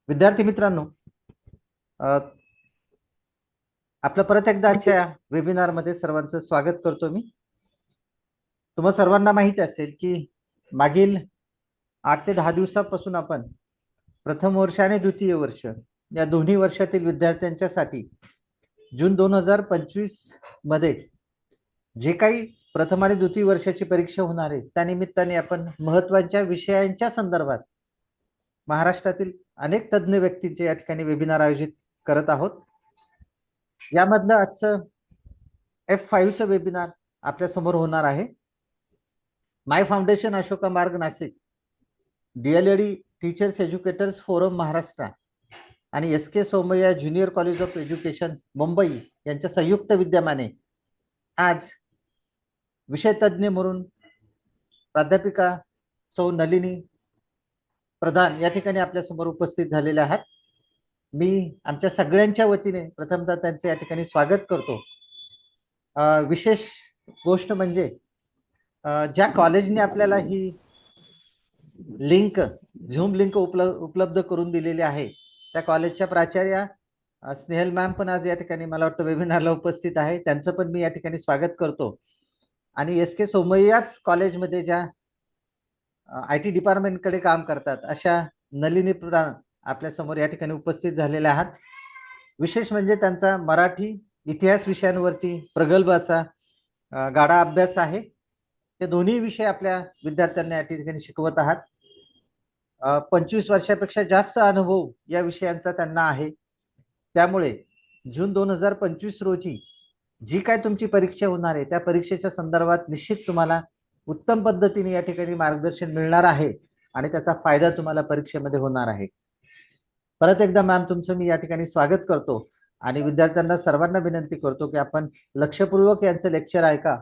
विद्यार्थी मित्रांनो, अ, आपलं परत एकदा आजच्या वेबिनारमध्ये सर्वांचं स्वागत करतो मी. तुम्हा सर्वांना माहिती असेल की मागील 8 ते 10 दिवसापासून आपण प्रथम वर्ष आणि द्वितीय वर्ष या दोन्ही वर्षातील विद्यार्थ्यांच्यासाठी जून 2025 मध्ये जे काही प्रथम आणि द्वितीय वर्षाची परीक्षा होणार आहे त्या निमित्ताने आपण महत्त्वाच्या विषयांच्या संदर्भात महाराष्ट्रातील अनेक तज्ञ व्यक्तींचे या ठिकाणी वेबिनार आयोजित करत आहोत. यामधलं आजचं F5चं वेबिनार आपल्या समोर होणार आहे. माय फाउंडेशन अशोका मार्ग Nashik, DLED teachers educators forum Maharashtra आणि SK Somaiya junior college of education Mumbai यांच्या संयुक्त विद्यमाने आज विषय तज्ञ म्हणून प्राध्यापिका सौ नलिनी प्रधान या ठिकाणी आपल्या समोर उपस्थित झालेले आहात. मी आमच्या सगळ्यांच्या वतीने प्रथमतः त्यांचे या ठिकाणी स्वागत करतो. विशेष गोष्ट म्हणजे ज्या कॉलेजने आपल्याला ही लिंक झूम लिंक उपलब्ध करून दिलेली आहे त्या कॉलेजच्या प्राचार्या स्नेहल मॅम पण आज या ठिकाणी मला वाटतं वेबिनारला उपस्थित आहे. त्यांचं पण मी या ठिकाणी स्वागत करतो. आणि SK सोमय्याच कॉलेजमध्ये ज्या IT डिपार्टमेंटकडे काम करतात अशा नलिनी प्रधान आपल्या समोर या ठिकाणी उपस्थित झालेल्या आहात. विशेष म्हणजे त्यांचा मराठी इतिहास विषयांवरती प्रगल्भ असा गाढा अभ्यास आहे. ते दोन्ही विषय आपल्या विद्यार्थ्यांना या ठिकाणी शिकवत आहात. 25 वर्षापेक्षा जास्त अनुभव या विषयांचा त्यांना आहे. त्यामुळे जून 2025 रोजी जी काय तुमची परीक्षा होणार आहे त्या परीक्षेच्या संदर्भात निश्चित तुम्हाला उत्तम पद्धतीने या ठिकाणी मार्गदर्शन मिळणार आहे आणि त्याचा फायदा तुम्हाला परीक्षेमध्ये होणार आहे. परत एकदा मॅम तुमचं मी या ठिकाणी स्वागत करतो आणि विद्यार्थ्यांना सर्वांना विनंती करतो की आपण लक्षपूर्वक यांचं लेक्चर ऐका.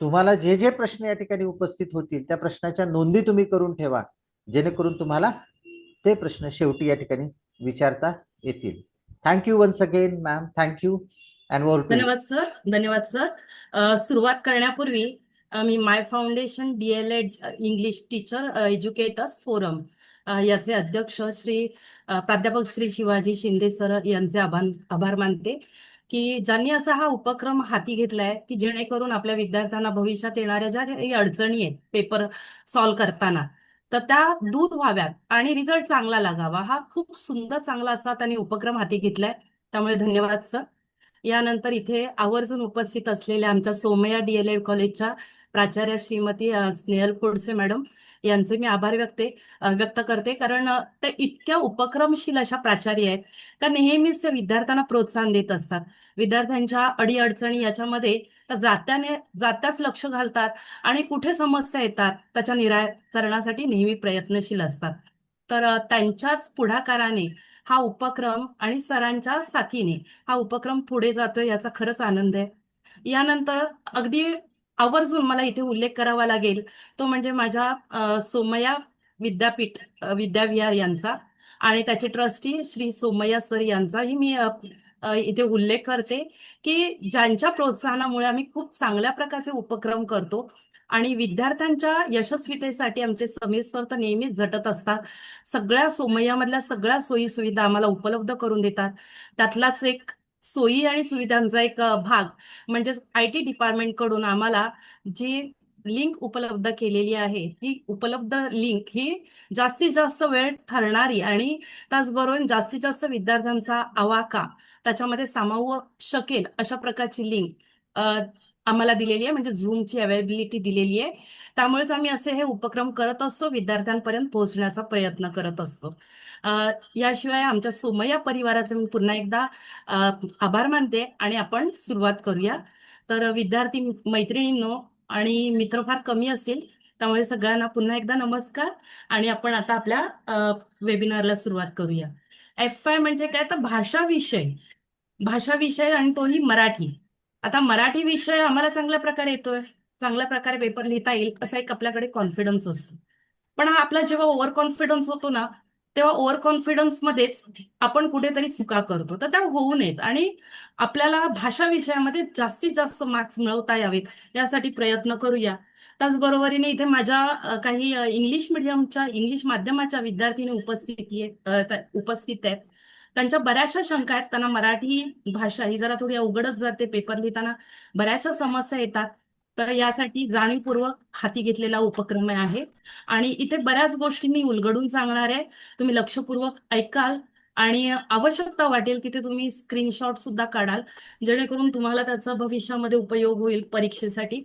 तुम्हाला जे जे प्रश्न या ठिकाणी उपस्थित होतील त्या प्रश्नाच्या नोंदी तुम्ही करून ठेवा, जेणेकरून तुम्हाला ते प्रश्न शेवटी या ठिकाणी विचारता येतील. Thank you once again ma'am. Thank you and over to you. धन्यवाद सर. धन्यवाद सर. सुरुवात करण्यापूर्वी मी my foundation DLED English teacher educators forum याचे अध्यक्ष प्राध्यापक श्री शिवाजी शिंदे सर यांचे आभार मानते की ज्यांनी असा हा उपक्रम हाती घेतलाय की जेणेकरून आपल्या विद्यार्थ्यांना भविष्यात येणाऱ्या ज्या काही अडचणी आहेत पेपर सॉल्व्ह करताना तर त्या दूर व्हाव्यात आणि रिझल्ट चांगला लागावा. हा खूप सुंदर चांगला असा त्यांनी उपक्रम हाती घेतलाय. त्यामुळे धन्यवाद सर. यानंतर इथे आवर्जून उपस्थित असलेल्या आमच्या सोमय्या DLED कॉलेजच्या प्राचार्य श्रीमती स्नेहल खोडसे मॅडम यांचे मी आभार व्यक्त करते, कारण ते इतक्या उपक्रमशील अशा प्राचार्य आहेत का नेहमीच ते विद्यार्थ्यांना प्रोत्साहन देत असतात. विद्यार्थ्यांच्या अडीअडचणी याच्यामध्ये तर जात्याच लक्ष घालतात आणि कुठे समस्या येतात त्याच्या निराकरणासाठी नेहमी प्रयत्नशील असतात. तर त्यांच्याच पुढाकाराने हा उपक्रम आणि सरांच्या साथीने हा उपक्रम पुढे जातोय याचा खरंच आनंद आहे. यानंतर अगदी आवर्जून मला इथे उल्लेख करावा लागेल तो म्हणजे माझ्या सोमय्या विद्यापीठ विद्याविहार यांचा आणि त्याचे ट्रस्टी श्री सोमय्या सर यांचाही मी इथे उल्लेख करते की ज्यांच्या प्रोत्साहनामुळे आम्ही खूप चांगल्या प्रकारचे उपक्रम करतो आणि विद्यार्थ्यांच्या यशस्वीतेसाठी आमचे समीर सर तर नेहमीच झटत असतात. सगळ्या सोमय्यामधल्या सगळ्या सोयी सुविधा आम्हाला उपलब्ध करून देतात. त्यातलाच एक सोयी आणि सुविधांचा एक भाग म्हणजे IT डिपार्टमेंट कडून आम्हाला जी लिंक उपलब्ध केलेली आहे ती उपलब्ध लिंक ही जास्तीत जास्त वेळ ठरणारी आणि त्याचबरोबर जास्तीत जास्त विद्यार्थ्यांचा आवाका त्याच्यामध्ये सामावू शकेल अशा प्रकारची लिंक आम्हाला दिलेली आहे, म्हणजे झूमची अवेलेबिलिटी दिलेली आहे. त्यामुळेच आम्ही असे हे उपक्रम करत असतो, विद्यार्थ्यांपर्यंत पोहोचण्याचा प्रयत्न करत असतो. याशिवाय आमच्या सोमय्या परिवाराचे मी पुन्हा एकदा आभार मानते आणि आपण सुरुवात करूया. तर विद्यार्थी मैत्रिणींनो आणि मित्र फार कमी असेल, त्यामुळे सगळ्यांना पुन्हा एकदा नमस्कार आणि आपण आता आपल्या वेबिनारला सुरुवात करूया. F5 म्हणजे काय तर भाषा विषय आणि तोही मराठी. आता मराठी विषय आम्हाला चांगल्या प्रकारे येतोय, चांगल्या प्रकारे पेपर लिहिता येईल असा एक आपल्याकडे कॉन्फिडन्स असतो. पण हा आपला जेव्हा ओव्हर कॉन्फिडन्स होतो ना तेव्हा ओव्हर कॉन्फिडन्स मध्येच आपण कुठेतरी चुका करतो, तर त्या होऊ नयेत आणि आपल्याला भाषा विषयामध्ये जास्तीत जास्त मार्क्स मिळवता यावेत यासाठी प्रयत्न करूया. त्याचबरोबरीने इथे माझ्या काही इंग्लिश मिडियमच्या इंग्लिश माध्यमाच्या विद्यार्थिनी उपस्थित आहेत. त्यांच्या बऱ्याचशा शंका आहेत. त्यांना मराठी भाषा ही जरा थोडी अवघडच जाते, पेपर लिहिताना बऱ्याचशा समस्या येतात. तर यासाठी जाणीवपूर्वक हाती घेतलेला उपक्रम आहे आणि इथे बऱ्याच गोष्टी मी उलगडून सांगणार आहे. तुम्ही लक्षपूर्वक ऐकाल आणि आवश्यकता वाटेल तिथे तुम्ही स्क्रीनशॉट सुद्धा काढाल, जेणेकरून तुम्हाला त्याचा भविष्यामध्ये उपयोग होईल परीक्षेसाठी.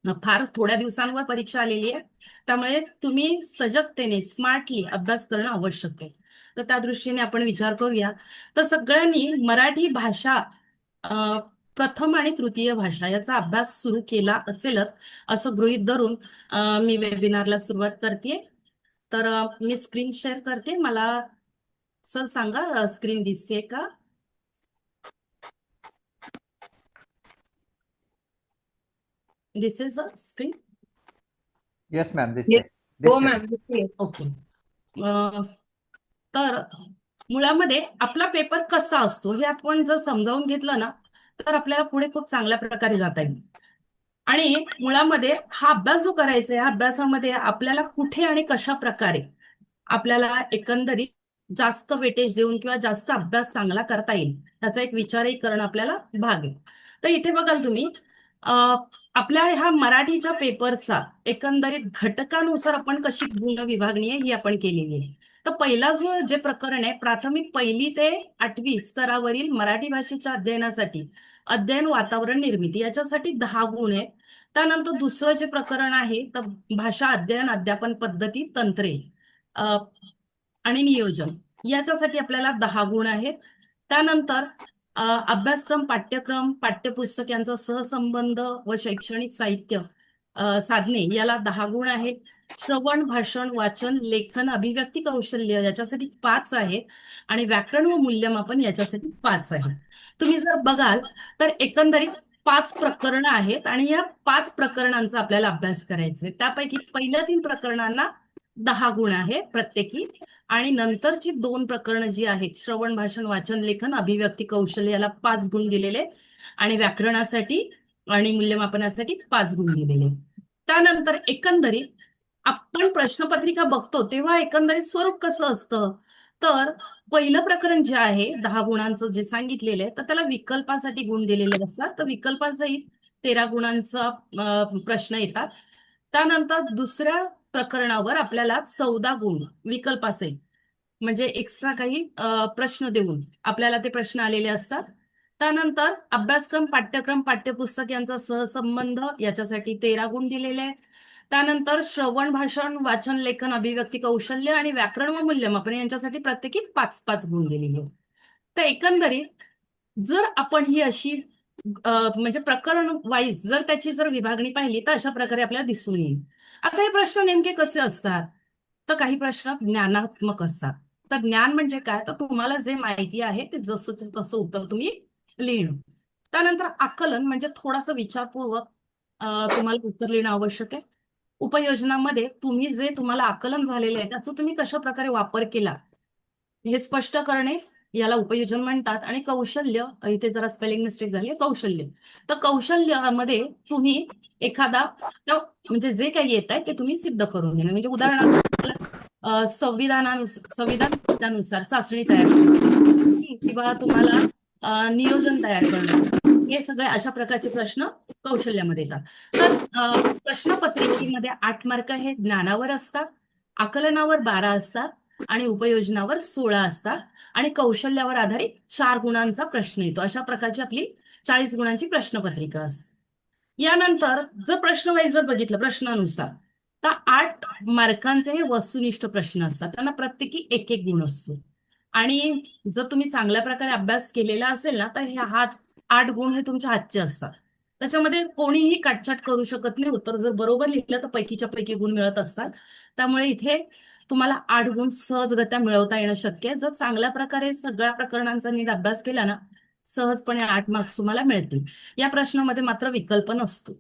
फार थोड्या दिवसांवर परीक्षा आलेली आहे, त्यामुळे तुम्ही सजगतेने स्मार्टली अभ्यास करणं आवश्यक आहे. तर त्या दृष्टीने आपण विचार करूया. तर सगळ्यांनी मराठी भाषा अ, प्रथम आणि तृतीय भाषा याचा अभ्यास सुरू केला असेलच असं गृहीत धरून मी वेबिनारला सुरुवात करते. तर मी स्क्रीन शेअर करते. मला सर सांगा, स्क्रीन दिसते का? दिसेल sir screen? Yes ma'am, yes. दिसते हो दिसते मॅम, दिसते. ओके. तर मुळामध्ये आपला पेपर कसा असतो हे आपण जर समजावून घेतलं ना, तर आपल्याला पुढे खूप चांगल्या प्रकारे जाता येईल. आणि मुळामध्ये हा अभ्यास जो करायचा आहे, या अभ्यासामध्ये आपल्याला कुठे आणि कशा प्रकारे आपल्याला एकंदरीत जास्त वेटेज देऊन किंवा जास्त अभ्यास चांगला करता येईल याचा एक विचारही करणं आपल्याला भाग आहे. तर इथे बघाल तुम्ही, अं, आपल्या ह्या मराठीच्या पेपरचा एकंदरीत घटकानुसार आपण कशी गुण विभागणी आहे ही आपण केलेली आहे. तर पहिला जो जे प्रकरण आहे, प्राथमिक 1ली ते 8वी स्तरावरील मराठी भाषेच्या अध्ययनासाठी अध्ययन वातावरण निर्मिती याच्यासाठी 10 गुण आहे. त्यानंतर दुसरं जे प्रकरण आहे तर भाषा अध्ययन अध्यापन पद्धती तंत्रे अ, आणि नियोजन याच्यासाठी आपल्याला 10 गुण आहेत. त्यानंतर अभ्यासक्रम पाठ्यक्रम पाठ्यपुस्तक यांचा सहसंबंध व शैक्षणिक साहित्य साधने याला 10 गुण आहेत. श्रवण भाषण वाचन लेखन अभिव्यक्ती कौशल्य याच्यासाठी 5 आहेत आणि व्याकरण व मूल्यमापन याच्यासाठी 5 आहेत. तुम्ही जर बघाल तर एकंदरीत 5 प्रकरणं आहेत आणि या 5 प्रकरणांचा आपल्याला अभ्यास करायचा आहे. त्यापैकी पहिल्या 3 प्रकरणांना 10 गुण आहे प्रत्येकी आणि नंतरची 2 प्रकरणं जी आहेत, श्रवण भाषण वाचन लेखन अभिव्यक्ती कौशल्य याला 5 गुण दिलेले आणि व्याकरणासाठी आणि मूल्यमापनासाठी 5 गुण दिलेले. त्यानंतर एकंदरीत आपण प्रश्नपत्रिका बघतो तेव्हा एकंदरीत स्वरूप कसं असतं, तर पहिलं प्रकरण जे आहे 10 गुणांचं जे सांगितलेलं आहे, तर त्याला विकल्पासाठी गुण दिलेले असतात. तर विकल्पासहित 13 गुणांचा प्रश्न येतात. त्यानंतर दुसऱ्या प्रकरणावर आपल्याला 14 गुण विकल्पासहित म्हणजे एक्स्ट्रा काही प्रश्न देऊन आपल्याला ते प्रश्न आलेले असतात. त्यानंतर अभ्यासक्रम पाठ्यक्रम पाठ्यपुस्तक यांचा सहसंबंध याच्यासाठी 13 गुण दिलेले आहेत. त्यानंतर श्रवण भाषण वाचन लेखन अभिव्यक्ती कौशल्य आणि व्याकरण व मूल्यमापन यांच्यासाठी प्रत्येकी 5-5 गुण दिलेले आहेत. तर एकंदरीत जर आपण ही अशी म्हणजे प्रकरण वाईज जर त्याची जर विभागणी पाहिली तर अशा प्रकारे आपल्याला दिसून येईल. आता हे प्रश्न नेमके कसे असतात, तर काही प्रश्न ज्ञानात्मक असतात. तर ज्ञान म्हणजे काय, तर तुम्हाला जे माहिती आहे ते जसं तसं उत्तर तुम्ही लिहिणं. त्यानंतर आकलन म्हणजे थोडासा विचारपूर्वक तुम्हाला उत्तर लिहिणं आवश्यक आहे. उपयोजनामध्ये तुम्ही जे तुम्हाला आकलन झालेलं आहे त्याचा तुम्ही कशा प्रकारे वापर केला हे स्पष्ट करणे याला उपयोजन म्हणतात. आणि कौशल्य, इथे जरा स्पेलिंग मिस्टेक झाली आहे, कौशल्य. तर कौशल्यामध्ये तुम्ही एखादा म्हणजे जे काही येत आहे ते तुम्ही सिद्ध करून घेणे. म्हणजे उदाहरणार्थ तुम्हाला, संविधानानुसार चाचणी तयार करणं किंवा तुम्हाला नियोजन तयार करणं, हे सगळे अशा प्रकारचे प्रश्न कौशल्यामध्ये येतात. तर प्रश्नपत्रिकेमध्ये 8 मार्क हे ज्ञानावर असतात, आकलनावर 12 असतात आणि उपयोजनावर 16 असतात आणि कौशल्यावर आधारित 4 गुणांचा प्रश्न येतो. अशा प्रकारची आपली 40 गुणांची प्रश्नपत्रिका असते. यानंतर जर प्रश्न वाईज जर बघितलं प्रश्नानुसार, तर 8 मार्कांचे हे वस्तुनिष्ठ प्रश्न असतात. त्यांना प्रत्येकी 1-1 गुण असतो. आणि जर तुम्ही चांगल्या प्रकारे अभ्यास केलेला असेल ना, तर ह्या 8 गुण हे तुमच्या हातचे असतात. त्याच्यामध्ये कोणीही काटछाट करू शकत नाही. उत्तर जर बरोबर लिहिलं तर पैकीच्या पैकी गुण मिळत असतात. त्यामुळे इथे तुम्हाला 8 गुण सहजगत्या मिळवता येणं शक्य आहे. जर चांगल्या प्रकारे सगळ्या प्रकरणांचा नीट अभ्यास केला ना, सहजपणे 8 मार्क्स तुम्हाला मिळतील. या प्रश्नामध्ये मात्र विकल्प नसतो.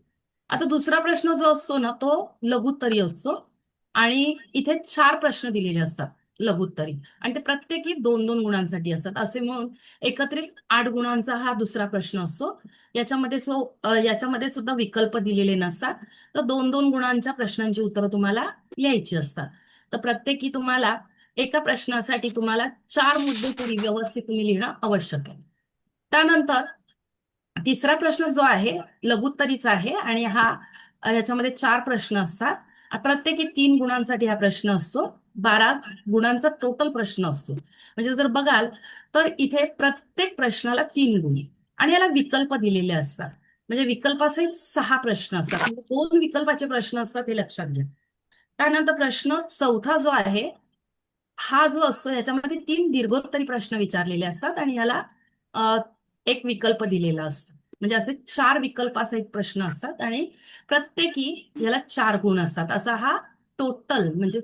आता दुसरा प्रश्न जो असतो ना, तो लघुत्तरी असतो आणि इथे 4 प्रश्न दिलेले असतात. लघुत्तरी, आणि ते प्रत्येकी 2-2 गुणांसाठी असतात. असे म्हणून एकत्रित 8 गुणांचा हा दुसरा प्रश्न असतो. याच्यामध्ये सुद्धा विकल्प दिलेले नसतात. तर 2-2 गुणांच्या प्रश्नांची उत्तरं तुम्हाला लिहायची असतात. तर प्रत्येकी तुम्हाला एका प्रश्नासाठी तुम्हाला 4 मुद्दे तरी व्यवस्थित तुम्ही लिहिणं आवश्यक आहे. त्यानंतर तिसरा प्रश्न जो आहे लघुत्तरीचा आहे, आणि याच्यामध्ये 4 प्रश्न असतात. प्रत्येकी 3 गुणांसाठी हा प्रश्न असतो. 12 गुणांचा टोटल प्रश्न असतो. म्हणजे जर बघाल तर इथे प्रत्येक प्रश्नाला 3 गुण आणि याला विकल्प दिलेले असतात. म्हणजे विकल्पासहित 6 प्रश्न असतात. म्हणजे 2 विकल्पाचे प्रश्न असतात, हे लक्षात घ्या. त्यानंतर प्रश्न चौथा जो आहे हा जो असतो याच्यामध्ये 3 दीर्घोत्तरी प्रश्न विचारलेले असतात आणि याला अ, एक विकल्प दिलेला असतो. म्हणजे असे 4 विकल्पासहित प्रश्न असतात आणि प्रत्येकी याला 4 गुण असतात. असा हा टोटल म्हणजे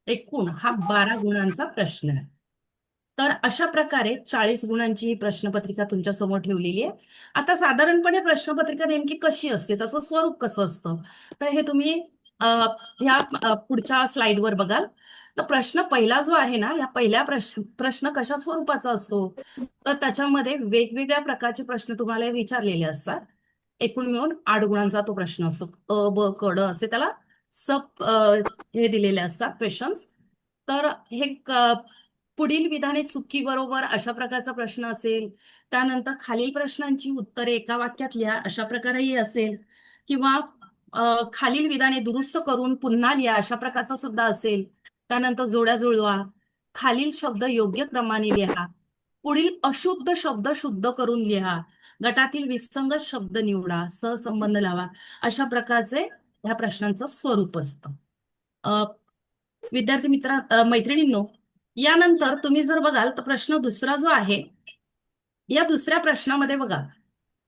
एकूण हा 12 गुणांचा प्रश्न आहे. तर अशा प्रकारे 40 गुणांची ही प्रश्नपत्रिका तुमच्या समोर ठेवलेली आहे. आता साधारणपणे प्रश्नपत्रिका नेमकी कशी असते, त्याचं स्वरूप कसं असतं, तर हे तुम्ही अ, ह्या पुढच्या स्लाइडवर बघाल. तर प्रश्न पहिला जो आहे ना, या पहिल्या प्रश्न कशा स्वरूपाचा असतो, तर त्याच्यामध्ये वेगवेगळ्या प्रकारचे प्रश्न तुम्हाला विचारलेले असतात. एकूण मिळून 8 गुणांचा तो प्रश्न असतो. ब क ड असे त्याला हे दिलेले असतात क्वेश्चन्स. तर पुढील विधाने चुकी बरोबर अशा प्रकारचा प्रश्न असेल. त्यानंतर खालील प्रश्नांची उत्तरे एका वाक्यात लिहा अशा प्रकारेही असेल, किंवा खालील विधाने दुरुस्त करून पुन्हा लिहा अशा प्रकारचा सुद्धा असेल. त्यानंतर जोड्या जुळवा, खालील शब्द योग्य क्रमाने लिहा, पुढील अशुद्ध शब्द शुद्ध करून लिहा, गटातील विसंगत शब्द निवडा, सहसंबंध लावा, अशा प्रकारचे ह्या प्रश्नांचं स्वरूप असतं. विद्यार्थी मैत्रिणींनो, यानंतर तुम्ही जर बघाल तर प्रश्न दुसरा जो आहे, या दुसऱ्या प्रश्नामध्ये बघा,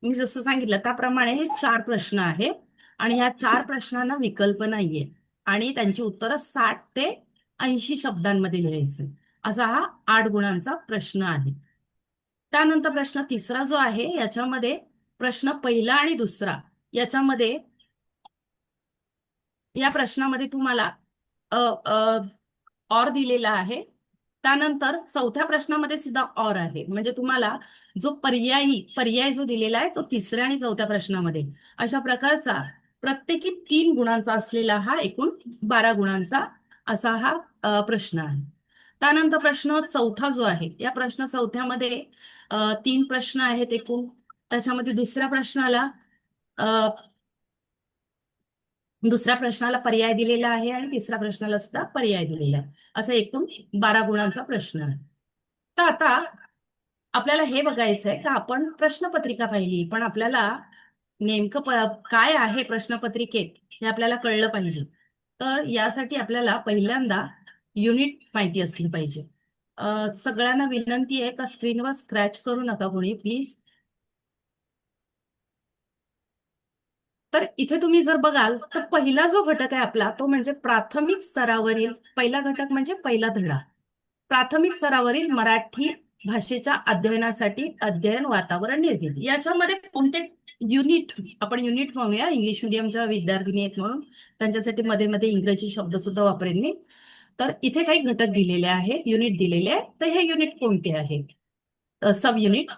मी जसं सांगितलं त्याप्रमाणे हे 4 प्रश्न आहे आणि ह्या 4 प्रश्नांना विकल्प नाहीये आणि त्यांची उत्तरं 60 ते 80 शब्दांमध्ये लिहायचे. असा हा 8 गुणांचा प्रश्न आहे. त्यानंतर प्रश्न तिसरा जो आहे याच्यामध्ये प्रश्न पहिला आणि दुसरा याच्यामध्ये या प्रश्नामध्ये तुम्हाला ऑर दिलेला आहे. त्यानंतर चौथ्या प्रश्नामध्ये सुद्धा ऑर आहे. म्हणजे तुम्हाला जो पर्याय जो दिलेला आहे तो तिसऱ्या आणि चौथ्या प्रश्नामध्ये, अशा प्रकारचा प्रत्येकी 3 गुणांचा असलेला हा एकूण 12 गुणांचा असा हा प्रश्न आहे. त्यानंतर प्रश्न चौथा जो आहे, या प्रश्न चौथ्यामध्ये 3 प्रश्न आहेत एकूण. त्याच्यामध्ये दुसऱ्या प्रश्नाला पर्याय दिलेला आहे आणि तिसऱ्या प्रश्नाला सुद्धा पर्याय दिलेला आहे. असा एकूण 12 गुणांचा प्रश्न आहे. तर आता आपल्याला हे बघायचं आहे का आपण प्रश्नपत्रिका पाहिली, पण आपल्याला नेमकं काय आहे प्रश्नपत्रिकेत हे आपल्याला कळलं पाहिजे. तर यासाठी आपल्याला पहिल्यांदा युनिट माहिती असली पाहिजे. सगळ्यांना विनंती आहे का स्क्रीनवर स्क्रॅच करू नका कोणी प्लीज. तर इथे तुम्ही जर बघाल तर पहिला जो घटक आहे आपला तो म्हणजे प्राथमिक स्तरावरील पहिला घटक म्हणजे पहिला धडा. प्राथमिक स्तरावरील मराठी भाषेच्या अध्ययनासाठी अध्ययन वातावरण निर्मिती. याच्यामध्ये कोणते आपण युनिट म्हणूया, इंग्लिश मिडियमच्या विद्यार्थिनी आहेत म्हणून त्यांच्यासाठी मध्ये मध्ये इंग्रजी शब्द सुद्धा वापरेन मी. तर इथे काही घटक दिलेले आहे, युनिट दिलेले आहे. तर हे युनिट कोणते आहे, सब युनिट.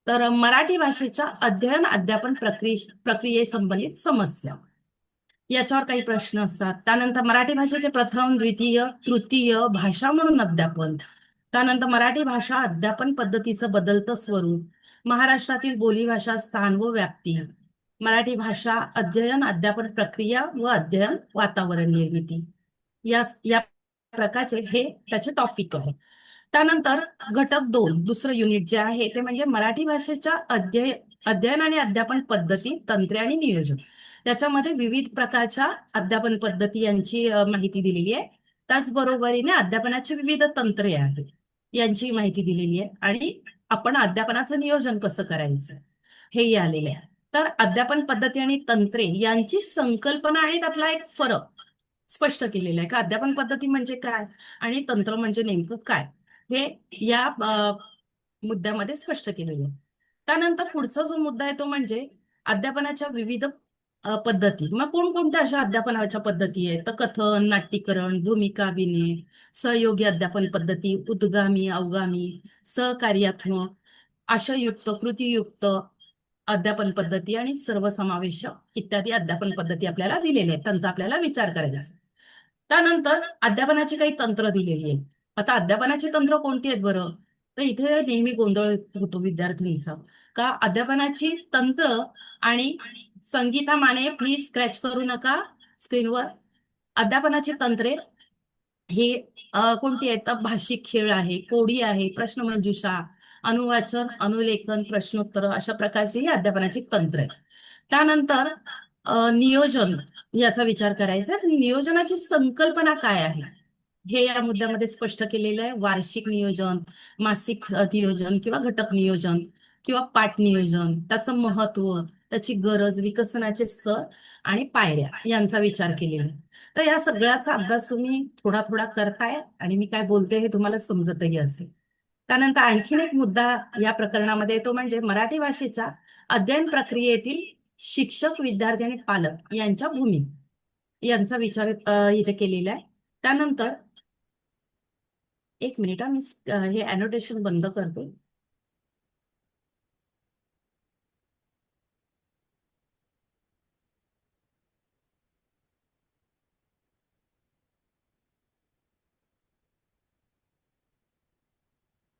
तर मराठी भाषेच्या अध्ययन अध्यापन प्रक्रियेसंबंधित समस्या, याच्यावर काही प्रश्न असतात. त्यानंतर मराठी भाषेचे प्रथम, द्वितीय, तृतीय भाषा म्हणून अध्यापन. त्यानंतर मराठी भाषा अध्यापन पद्धतीचं बदलतं स्वरूप, महाराष्ट्रातील बोलीभाषा स्थान व व्याप्ती, मराठी भाषा अध्ययन अध्यापन प्रक्रिया व अध्ययन वातावरण निर्मिती, या प्रकारचे हे त्याचे टॉपिक आहे. त्यानंतर घटक 2 दुसरं युनिट जे आहे ते म्हणजे मराठी भाषेच्या अध्ययन आणि अध्यापन पद्धती, तंत्रे आणि नियोजन. त्याच्यामध्ये विविध प्रकारच्या अध्यापन पद्धती यांची माहिती दिलेली आहे. त्याचबरोबरीने अध्यापनाची विविध तंत्रे आहेत यांची माहिती दिलेली आहे आणि आपण अध्यापनाचं नियोजन कसं करायचं हेही आलेले आहे. तर अध्यापन पद्धती आणि तंत्रे यांची संकल्पना आणि त्यातला एक फरक स्पष्ट केलेला आहे का अध्यापन पद्धती म्हणजे काय आणि तंत्र म्हणजे नेमकं काय, हे या मुद्द्यामध्ये स्पष्ट केलेलं आहे. त्यानंतर पुढचा जो मुद्दा आहे तो म्हणजे अध्यापनाच्या विविध पद्धती. मग कोणकोणत्या अशा अध्यापनाच्या पद्धती आहेत? तर कथन, नाट्यीकरण, भूमिका अभिनय, सहयोगी अध्यापन पद्धती, उद्गामी, अवगामी, सहकार्यात्मक, आशययुक्त, कृतीयुक्त अध्यापन पद्धती आणि सर्वसमावेशक इत्यादी अध्यापन पद्धती आपल्याला दिलेल्या आहेत. त्यांचा आपल्याला विचार करायचा आहे. त्यानंतर अध्यापनाची काही तंत्र दिलेली आहेत. आता अध्यापनाची तंत्र कोणती आहेत बरं? तर इथे नेहमी गोंधळ होतो विद्यार्थ्यांचा. का अध्यापनाची तंत्र आणि संगीता माने प्लीज स्क्रॅच करू नका स्क्रीनवर. अध्यापनाची तंत्रे ही कोणती आहेत? तर भाषिक खेळ आहे, कोडी आहे, प्रश्नमंजुषा, अनुवाचन, अनुलेखन, प्रश्नोत्तर अशा प्रकारची ही अध्यापनाची तंत्र आहेत. त्यानंतर नियोजन याचा विचार करायचा आहे. नियोजनाची संकल्पना काय आहे हे या मुद्द्यामध्ये स्पष्ट केलेलं आहे. वार्षिक नियोजन, मासिक नियोजन किंवा घटक नियोजन किंवा पाठ नियोजन, त्याचं महत्व, त्याची गरज, विकसनाचे स्तर आणि पायऱ्या यांचा विचार केलेला आहे. तर या सगळ्याचा अभ्यास तुम्ही थोडा थोडा करताय आणि मी काय बोलते हे तुम्हाला समजतही असेल. त्यानंतर आणखीन एक मुद्दा या प्रकरणामध्ये येतो म्हणजे मराठी भाषेच्या अध्ययन प्रक्रियेतील शिक्षक, विद्यार्थी आणि पालक यांच्या भूमिका यांचा विचार इथे केलेला आहे. त्यानंतर एक मिनिट मी हे अनोटेशन बंद करते.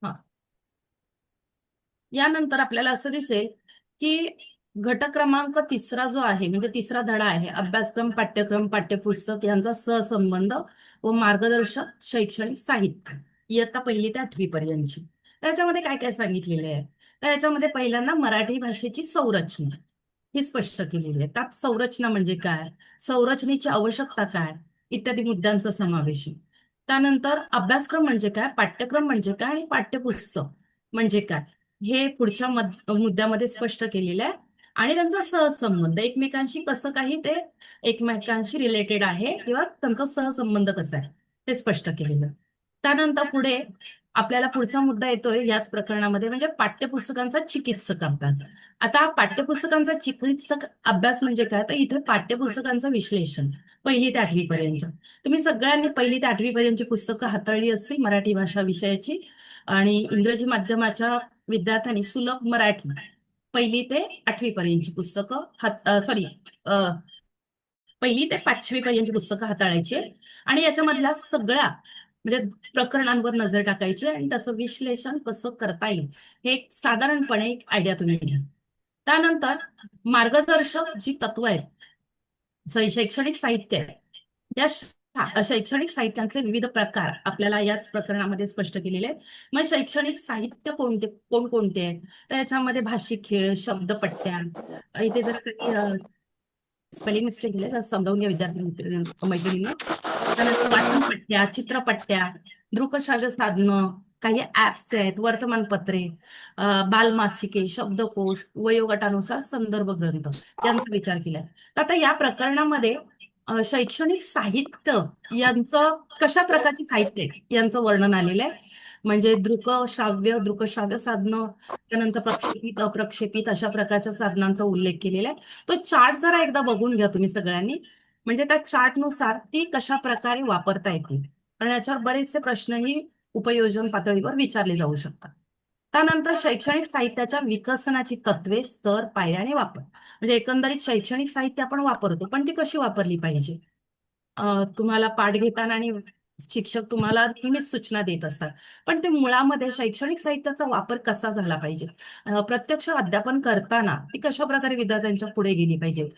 हा, यानंतर आपल्याला असं दिसेल की घटक क्रमांक तिसरा जो आहे म्हणजे तिसरा धडा आहे अभ्यासक्रम, पाठ्यक्रम, पाठ्यपुस्तक यांचा सहसंबंध व मार्गदर्शक शैक्षणिक साहित्य, इयत्ता 1ली ते 8वी पर्यंतची. त्याच्यामध्ये काय काय सांगितलेलं आहे? तर याच्यामध्ये पहिल्यांदा मराठी भाषेची संरचना ही स्पष्ट केलेली आहे. त्यात संरचना म्हणजे काय, संरचनेची आवश्यकता काय इत्यादी मुद्द्यांचा समावेश आहे. त्यानंतर अभ्यासक्रम म्हणजे काय, पाठ्यक्रम म्हणजे काय आणि पाठ्यपुस्तक म्हणजे काय हे पुढच्या मुद्द्यामध्ये स्पष्ट केलेलं आहे. आणि त्यांचा सहसंबंध एकमेकांशी कसं काही ते एकमेकांशी रिलेटेड आहे किंवा त्यांचा सहसंबंध कसा आहे ते स्पष्ट केलेलं आहे. त्यानंतर पुढे आपल्याला पुढचा मुद्दा येतोय याच प्रकरणामध्ये म्हणजे पाठ्यपुस्तकांचा चिकित्सक अभ्यास. आता पाठ्यपुस्तकांचा चिकित्सक अभ्यास म्हणजे काय, तर इथे पाठ्यपुस्तकांचं विश्लेषण 1ली ते 8वी पर्यंत. तुम्ही सगळ्यांनी 1ली ते 8वी पर्यंतची पुस्तकं हाताळली असतील मराठी भाषा विषयाची. आणि इंग्रजी माध्यमाच्या विद्यार्थ्यांनी सुलभ मराठी 1ली ते 8वी पर्यंतची पुस्तकं सॉरी 1ली ते 5वी पर्यंतची पुस्तकं हाताळायची आहेत. आणि याच्यामधल्या सगळ्या म्हणजे प्रकरणांवर नजर टाकायची आणि त्याचं विश्लेषण कसं करता येईल हे एक साधारणपणे एक आयडिया तुम्ही घ्या. त्यानंतर मार्गदर्शक जी तत्व आहेत, शैक्षणिक साहित्य आहे, या शैक्षणिक साहित्यांचे विविध प्रकार आपल्याला याच प्रकरणामध्ये स्पष्ट केलेले आहेत. मग शैक्षणिक साहित्य कोणकोणते आहेत? तर याच्यामध्ये भाषिक खेळ, शब्दपट्ट्या, इथे जर काही स्पेलिंग मिस्टेक झाले तर समजावून घ्या विद्यार्थी मैत्रिणींनो. त्यानंतर वाचनपट्ट्या, चित्रपट्ट्या, दृकश्राव्य साधनं, काही ऍप्स आहेत, वर्तमानपत्रे, बालमासिके, शब्दकोश, वयोगटानुसार संदर्भ ग्रंथ यांचा विचार केलाय. तर आता या प्रकरणामध्ये शैक्षणिक साहित्य यांचं कशा प्रकारचे साहित्य आहे यांचं वर्णन आलेलं आहे. म्हणजे दृकश्राव्य साधनं, त्यानंतर प्रक्षेपित, अप्रक्षेपित अशा प्रकारच्या साधनांचा उल्लेख केलेला आहे. तो चार्ट जरा एकदा बघून घ्या तुम्ही सगळ्यांनी. म्हणजे त्या चार्टनुसार ती कशा प्रकारे वापरता येतील कारण याच्यावर बरेचसे प्रश्नही उपयोजन पातळीवर विचारले जाऊ शकतात. त्यानंतर शैक्षणिक साहित्याच्या विकसनाची तत्वे, स्तर, पायऱ्या आणि वापर. म्हणजे एकंदरीत शैक्षणिक साहित्य आपण वापरतो पण ती कशी वापरली पाहिजे. तुम्हाला पाठ घेताना आणि शिक्षक तुम्हाला नेहमीच सूचना देत असतात पण ते मुळामध्ये शैक्षणिक साहित्याचा वापर कसा झाला पाहिजे, प्रत्यक्ष अध्यापन करताना ती कशा प्रकारे विद्यार्थ्यांच्या पुढे गेली पाहिजे,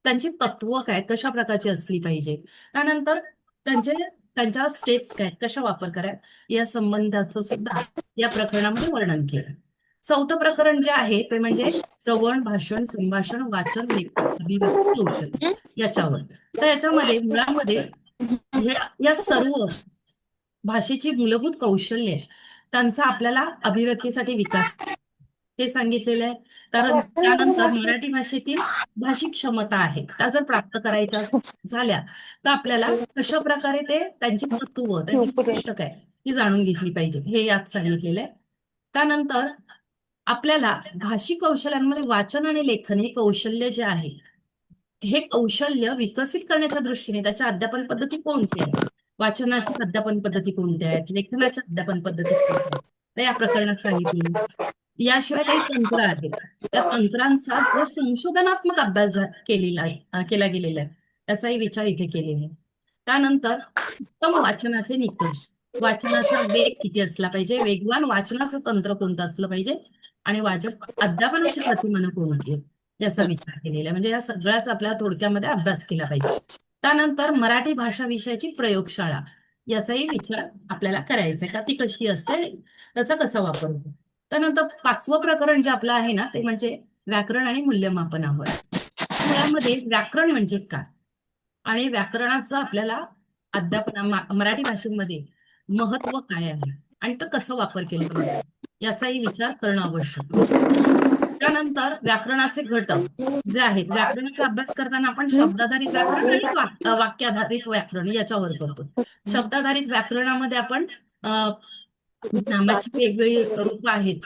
त्यांची तत्व काय कशा प्रकारची असली पाहिजे, त्यानंतर त्यांचे त्यांच्या स्टेप्स काय कशा वापर करायत या संबंधाचं सुद्धा या प्रकरणामध्ये वर्णन केलं. चौथं प्रकरण जे आहे ते म्हणजे श्रवण, भाषण, संभाषण, वाचन, लेखन, अभिव्यक्ती कौशल्य याच्यावर. तर याच्यामध्ये मुळामध्ये या सर्व भाषेची मूलभूत कौशल्य त्यांचा आपल्याला अभिव्यक्तीसाठी विकास हे सांगितलेलं आहे. तर त्यानंतर मराठी भाषेतील भाषिक क्षमता आहे त्या जर प्राप्त करायच्या झाल्या तर आपल्याला कशा प्रकारे ते त्यांची तत्व त्यांची पुस्तक आहे ती जाणून घेतली पाहिजे हे यात सांगितलेलं आहे. त्यानंतर आपल्याला भाषिक कौशल्यांमध्ये वाचन आणि लेखन हे कौशल्य जे आहे हे कौशल्य विकसित करण्याच्या दृष्टीने त्याच्या अध्यापन पद्धती कोणत्या आहेत, वाचनाच्या अध्यापन पद्धती कोणत्या आहेत, लेखनाच्या अध्यापन पद्धती कोणत्या आहेत, तर या प्रकरणात सांगितली. याशिवाय काही तंत्र आहेत, त्या तंत्रांचा जो संशोधनात्मक अभ्यास केला गेलेला आहे त्याचाही विचार इथे केलेला आहे. त्यानंतर उत्तम वाचनाचे निकष, वाचनाचा वेग किती असला पाहिजे, वेगवान वाचनाचं तंत्र कोणतं असलं पाहिजे, आणि वाचक अध्यापनाची प्रतिमानं कोणती आहेत, याचा विचार केलेला आहे. म्हणजे या सगळ्याचा आपल्याला थोडक्यामध्ये अभ्यास केला पाहिजे. त्यानंतर मराठी भाषा विषयाची प्रयोगशाळा, याचाही विचार आपल्याला करायचा आहे का ती कशी असेल, त्याचा कसा वापर होतो. त्यानंतर 5वं प्रकरण जे आपलं आहे ना ते म्हणजे व्याकरण आणि मूल्यमापनावर. मुळामध्ये व्याकरण म्हणजे काय आणि व्याकरणाचं आपल्याला मराठी भाषेमध्ये महत्व काय आहे आणि तो कसं वापर केला पाहिजे, याचाही विचार करणं आवश्यक आहे. त्यानंतर व्याकरणाचे घटक जे आहेत, व्याकरणाचा अभ्यास करताना आपण शब्दाधारित व्याकरण आणि वाक्याधारित व्याकरण याच्यावर करतो. शब्दाधारित व्याकरणामध्ये आपण नामाची वेगवेगळी रूपं आहेत,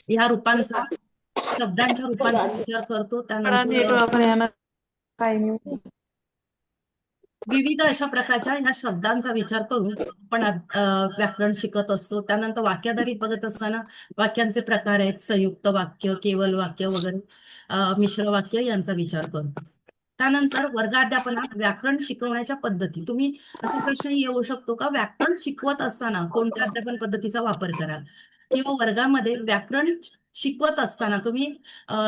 या रूपांचा, शब्दांच्या रूपांचा विचार करतो. त्यानंतर विविध अशा प्रकारच्या ह्या शब्दांचा विचार करून आपण व्याकरण शिकत असतो. त्यानंतर वाक्याधारित बघत असताना वाक्यांचे प्रकार आहेत, संयुक्त वाक्य, केवल वाक्य वगैरे, मिश्र वाक्य यांचा विचार करतो. त्यानंतर वर्गाध्यापनात व्याकरण शिकवण्याच्या पद्धती, तुम्ही असा प्रश्न येऊ शकतो का व्याकरण शिकवत असताना कोणत्या अध्यापन पद्धतीचा वापर कराल, किंवा वर्गामध्ये व्याकरण शिकवत असताना तुम्ही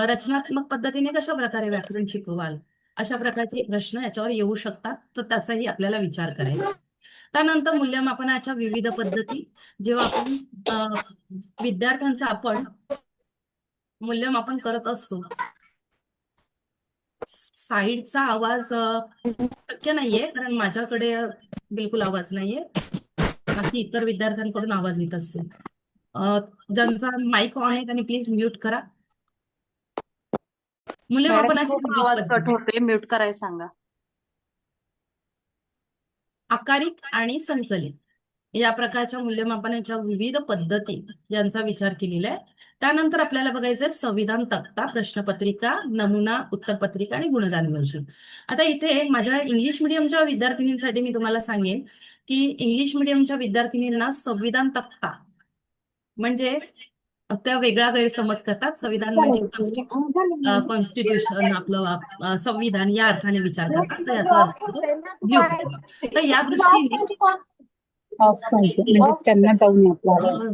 रचनात्मक पद्धतीने कशा प्रकारे व्याकरण शिकवाल, अशा प्रकारचे प्रश्न याच्यावर येऊ शकतात. तर त्याचाही आपल्याला विचार करायचा. त्यानंतर मूल्यमापनाच्या विविध पद्धती, जेव्हा आपण विद्यार्थ्यांचं आपण मूल्यमापन करत असतो, साईडचा आवाज शक्य नाहीये कारण माझ्याकडे बिलकुल आवाज नाहीये, बाकी इतर विद्यार्थ्यांकडून आवाज येत असेल. ज्यांचा माईक ऑन आहे त्यांनी प्लीज म्यूट करा. मूल्यमापनाची खूप विविध आवाज कट पद्धती, होते, म्यूट करायला सांगा. आकारिक आणि संकलित या प्रकारच्या मूल्यमापनाच्या विविध पद्धती यांचा विचार केलेला आहे. त्यानंतर आपल्याला बघायचंय संविधान तक्ता, प्रश्नपत्रिका, नमुना उत्तरपत्रिका आणि गुणगान योजना. आता इथे माझ्या इंग्लिश मिडियमच्या विद्यार्थिनींसाठी मी तुम्हाला सांगेन की इंग्लिश मिडियमच्या विद्यार्थिनींना संविधान तक्ता म्हणजे त्या वेगळा गैरसमज करतात. संविधान म्हणजे कॉन्स्टिट्यूशन, आपलं संविधान या अर्थाने विचार करतात, तर याचा अर्थ होतो ब्ल्यू पेपर. तर या दृष्टीने ऑफ पाहिजे म्हणजे त्यांना जाऊन आपल्याला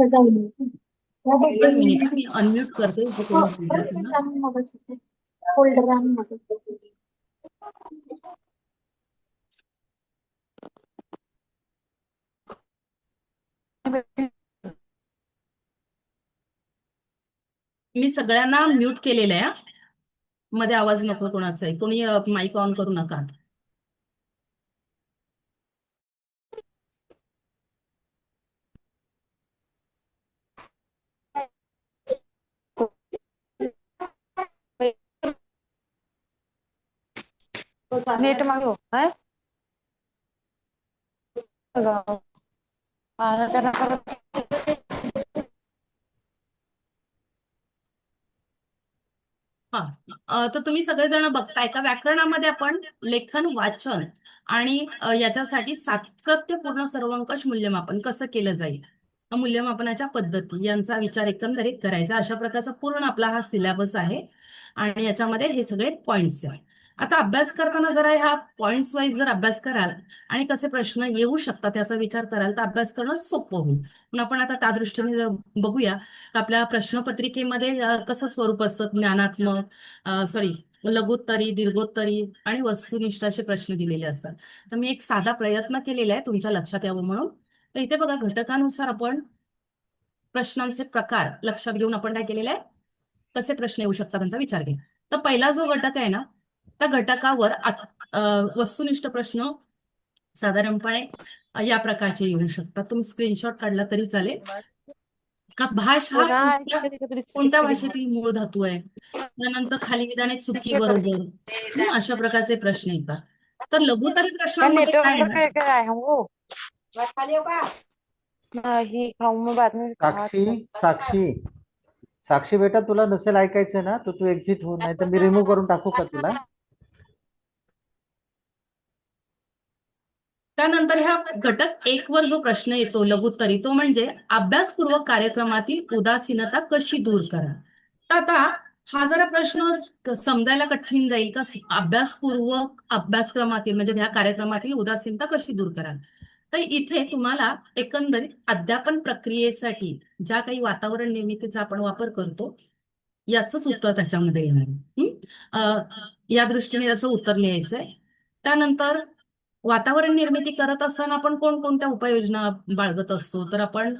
जाऊन एक मिनिट मी अनम्यूट करते जे कोणी बोलतात त्यांना. फोल्डर मी सगळ्यांना म्यूट केलेलं आहे. मध्ये आवाज नको कोणाचाही, कोणी माईक ऑन करू नका. नेट मागो काय तर तुम्ही सगळेजण बघताय का व्याकरणामध्ये आपण लेखन, वाचन आणि याच्यासाठी सातत्यपूर्ण सर्वंकष मूल्यमापन कसं केलं जाईल, मूल्यमापनाच्या पद्धती यांचा विचार एकंदरीत करायचा. अशा प्रकारचा पूर्ण आपला हा सिलेबस आहे आणि याच्यामध्ये हे सगळे पॉइंट्स आहेत. आता अभ्यास करताना जरा ह्या पॉइंट्स वाईज जर अभ्यास कराल आणि कसे प्रश्न येऊ शकतात याचा विचार कराल तर अभ्यास करणं सोपं होईल. पण आपण आता त्या दृष्टीने जर बघूया तर आपल्या प्रश्नपत्रिकेमध्ये कसं स्वरूप असतं, ज्ञानात्मक, लघुत्तरी, दीर्घोत्तरी आणि वस्तुनिष्ठ असे प्रश्न दिलेले असतात. तर मी एक साधा प्रयत्न केलेला आहे तुमच्या लक्षात यावं म्हणून. तर इथे बघा घटकानुसार आपण प्रश्नांचे प्रकार लक्षात घेऊन आपण काय केलेलं आहे, कसे प्रश्न येऊ शकतात त्यांचा विचार केला. तर पहिला जो घटक आहे ना त्या घटकावर वस्तुनिष्ठ प्रश्न साधारणपणे या प्रकारचे येऊ शकतात. तुम्ही स्क्रीनशॉट काढला तरी चालेल. का भाष हा कोणत्या भाषेतील मूळ धातू आहे, त्यानंतर खाली विधाने चुकी बरोबर, अशा प्रकारचे प्रश्न येतात. तर लघुतरी प्रश्नांमध्ये काय आहे ना, साक्षी साक्षी साक्षी बेटा, तुला नसेल ऐकायचं ना तर तू एक्झिट होऊन, नाही तर मी रिमूव्ह करून टाकू का तुला? त्यानंतर ह्या घटक 1 वर जो प्रश्न येतो लघुत्तरी, तो म्हणजे अभ्यासपूर्वक कार्यक्रमातील उदासीनता कशी दूर करा. तर आता हा जरा प्रश्न समजायला कठीण जाईल का, अभ्यासपूर्वक अभ्यासक्रमातील म्हणजे ह्या कार्यक्रमातील उदासीनता कशी दूर करा. तर इथे तुम्हाला एकंदरीत अध्यापन प्रक्रियेसाठी ज्या काही वातावरण निर्मितीचा आपण वापर करतो याचंच उत्तर त्याच्यामध्ये येणार आहे. या दृष्टीने त्याचं उत्तर लिहायचंय. त्यानंतर वातावरण निर्मिती करत असताना आपण कोणकोणत्या उपाययोजना बाळगत असतो, तर आपण